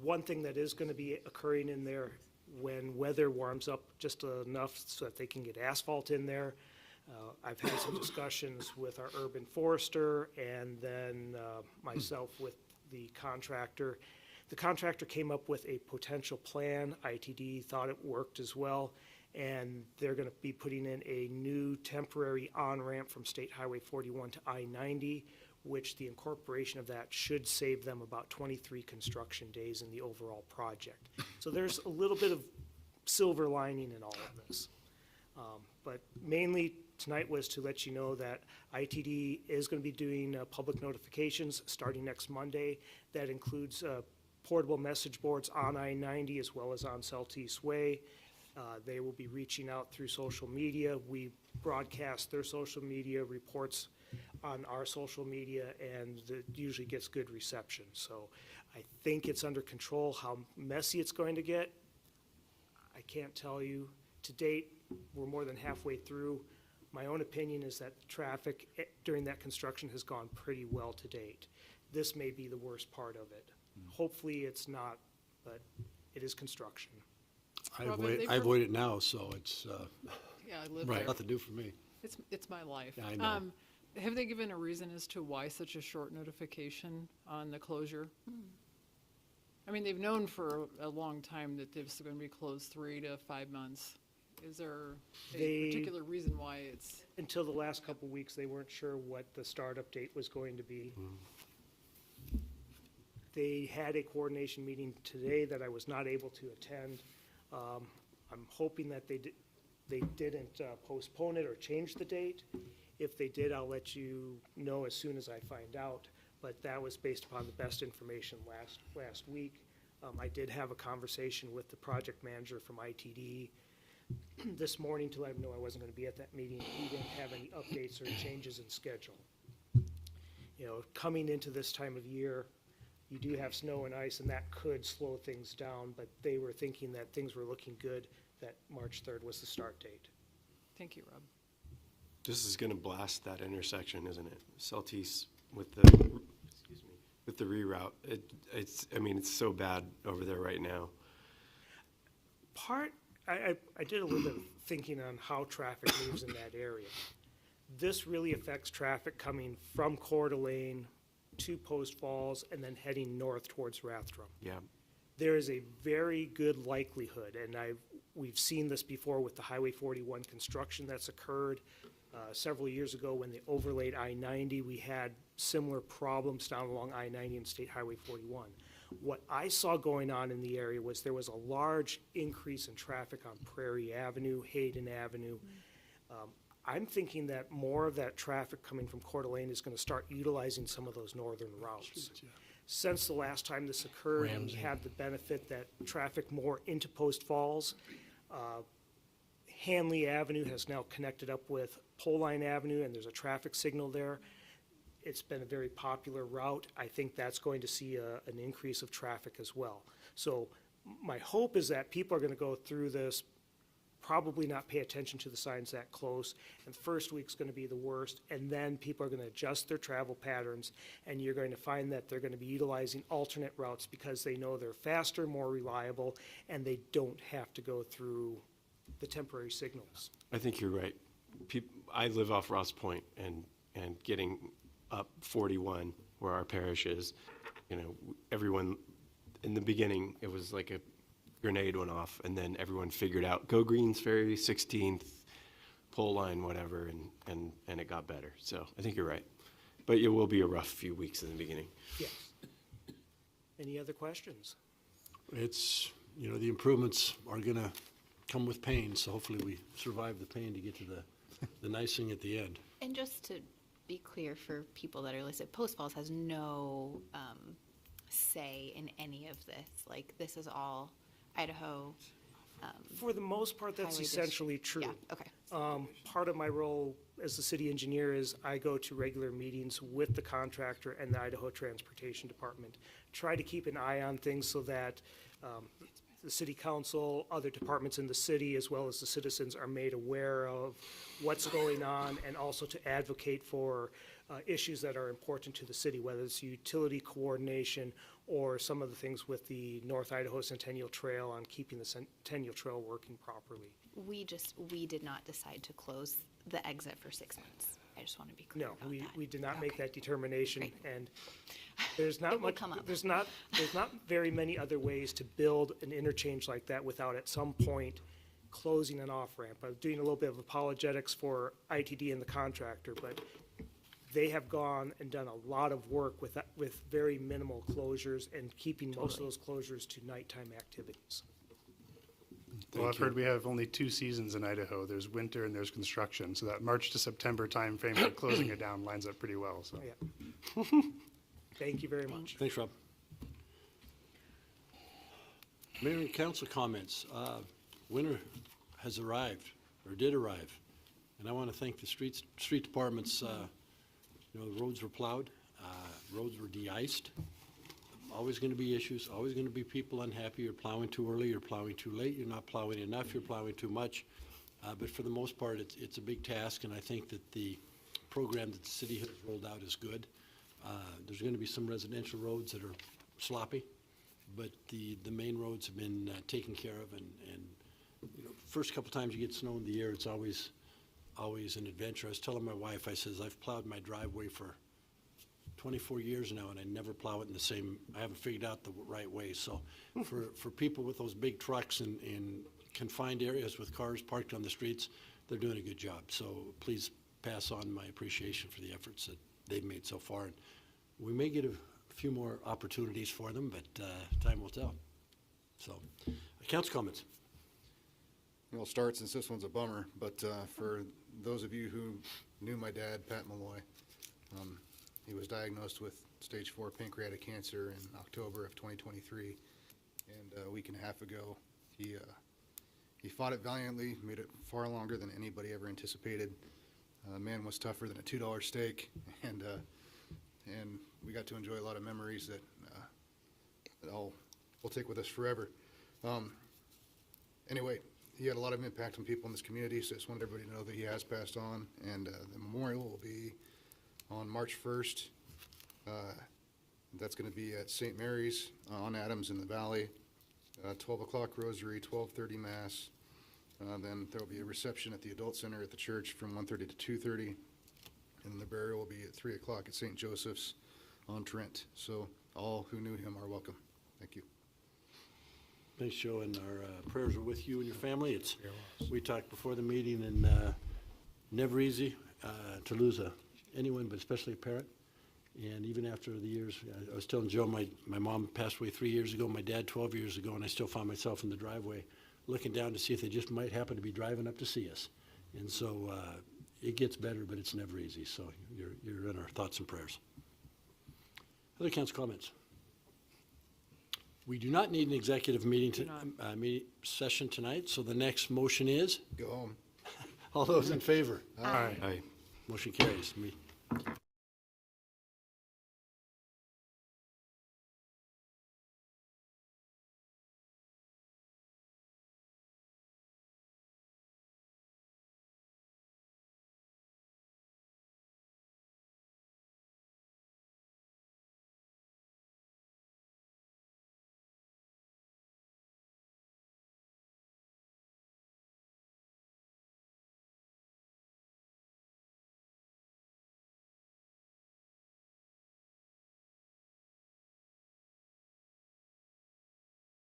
One thing that is going to be occurring in there when weather warms up just enough so that they can get asphalt in there. I've had some discussions with our urban forester and then myself with the contractor. The contractor came up with a potential plan. ITD thought it worked as well, and they're going to be putting in a new temporary on-ramp from State Highway 41 to I-90, which the incorporation of that should save them about 23 construction days in the overall project. So there's a little bit of silver lining in all of this. But mainly tonight was to let you know that ITD is going to be doing public notifications starting next Monday. That includes portable message boards on I-90 as well as on Celtice Way. They will be reaching out through social media. We broadcast their social media reports on our social media, and it usually gets good reception. So I think it's under control. How messy it's going to get, I can't tell you. To date, we're more than halfway through. My own opinion is that traffic during that construction has gone pretty well to date. This may be the worst part of it. Hopefully it's not, but it is construction. I avoid it now, so it's Yeah, I live there. nothing to do for me. It's my life. Yeah, I know. Have they given a reason as to why such a short notification on the closure? I mean, they've known for a long time that it's going to be closed 3 to 5 months. Is there a particular reason why it's? Until the last couple of weeks, they weren't sure what the startup date was going to be. They had a coordination meeting today that I was not able to attend. I'm hoping that they didn't postpone it or change the date. If they did, I'll let you know as soon as I find out. But that was based upon the best information last week. I did have a conversation with the project manager from ITD this morning to let him know I wasn't going to be at that meeting. He didn't have any updates or changes in schedule. You know, coming into this time of year, you do have snow and ice, and that could slow things down, but they were thinking that things were looking good, that March 3rd was the start date. Thank you, Rob. This is going to blast that intersection, isn't it? Celtice with the reroute. It's so bad over there right now. I did a little bit of thinking on how traffic moves in that area. This really affects traffic coming from Coeur d'Alene to Post Falls and then heading north towards Rathdrum. Yeah. There is a very good likelihood, and we've seen this before with the Highway 41 construction that's occurred. Several years ago when they overlaid I-90, we had similar problems down along I-90 and State Highway 41. What I saw going on in the area was there was a large increase in traffic on Prairie Avenue, Hayden Avenue. I'm thinking that more of that traffic coming from Coeur d'Alene is going to start utilizing some of those northern routes. Since the last time this occurred, we had the benefit that traffic more into Post Falls. Hanley Avenue has now connected up with Poleline Avenue, and there's a traffic signal there. It's been a very popular route. I think that's going to see an increase of traffic as well. So my hope is that people are going to go through this, probably not pay attention to the signs that close, and the first week's going to be the worst, and then people are going to adjust their travel patterns, and you're going to find that they're going to be utilizing alternate routes because they know they're faster, more reliable, and they don't have to go through the temporary signals. I think you're right. I live off Ross Point, and getting up 41 where our parish is, everyone in the beginning it was like a grenade went off, and then everyone figured out go Greens Ferry, 16th, pole line, whatever, and it got better. So I think you're right, but it will be a rough few weeks in the beginning. Yes. Any other questions? It's, the improvements are gonna come with pain, so hopefully we survive the pain to get to the nice thing at the end. And just to be clear for people that are listed, Post Falls has no say in any of this. Like, this is all Idaho. For the most part, that's Highway essentially true. Yeah, okay. Part of my role as the city engineer is I go to regular meetings with the contractor and the Idaho Transportation Department. Try to keep an eye on things so that the city council, other departments in the city, as well as the citizens are made aware of what's going on, and also to advocate for issues that are important to the city, whether it's utility coordination or some of the things with the North Idaho Centennial Trail on keeping the Centennial Trail working properly. We did not decide to close the exit for 6 months. I just want to be clear No, about that. we did not make Okay. that determination, Great. and there's not It will much, come up. there's not very many other ways to build an interchange like that without at some point closing an off-ramp. I'm doing a little bit of apologetics for ITD and the contractor, but they have gone and done a lot of work with very minimal closures and keeping most of those closures to nighttime activities. Well, I've heard we have only 2 seasons in Idaho. There's winter and there's construction. So that March to September timeframe for closing it down lines up pretty well, so. Yeah. Thank you very much. Thanks, Rob. Mayor and council comments. Winter has arrived, or did arrive, and I want to thank the street departments. The roads were plowed, roads were de-iced. Always going to be issues, always going to be people unhappy. You're plowing too early, you're plowing too late, you're not plowing enough, you're plowing too much. But for the most part, it's a big task, and I think that the program that the city has rolled out is good. There's going to be some residential roads that are sloppy, but the main roads have been taken care of, and first couple times you get snow in the year, it's always an adventure. I was telling my wife, I says, I've plowed my driveway for 24 years now, and I never plow it in the same, I haven't figured out the right way. So for people with those big trucks in confined areas with cars parked on the streets, they're doing a good job. So please pass on my appreciation for the efforts that they've made so far. And we may get a few more opportunities for them, but time will tell. So, council comments. I'll start since this one's a bummer, but for those of you who knew my dad, Pat Malloy, he was diagnosed with stage 4 pancreatic cancer in October of 2023, and a week and a half ago, he fought it valiantly, made it far longer than anybody ever anticipated. Man was tougher than a $2 steak, and we got to enjoy a lot of memories that we'll take with us forever. Anyway, he had a lot of impact on people in this community, so I just wanted everybody to know that he has passed on, and the memorial will be on March 1st. That's going to be at St. Mary's on Adams in the Valley, 12 o'clock rosary, 12:30 mass. Then there will be a reception at the Adult Center at the church from 1:30 to 2:30, and then the burial will be at 3 o'clock at St. Joseph's on Trent. So all who knew him are welcome. Thank you. Thanks, Joe, and our prayers are with you and your family. We talked before the meeting, and never easy to lose anyone, but especially a parent. And even after the years, I was telling Joe, my mom passed away 3 years ago, my dad 12 years ago, and I still found myself in the driveway looking down to see if they just might happen to be driving up to see us. And so it gets better, but it's never easy. So you're in our thoughts and prayers. Other council comments? We do not need an executive meeting session tonight, so the next motion is? Go home. All those in favor? Aye. Motion carries.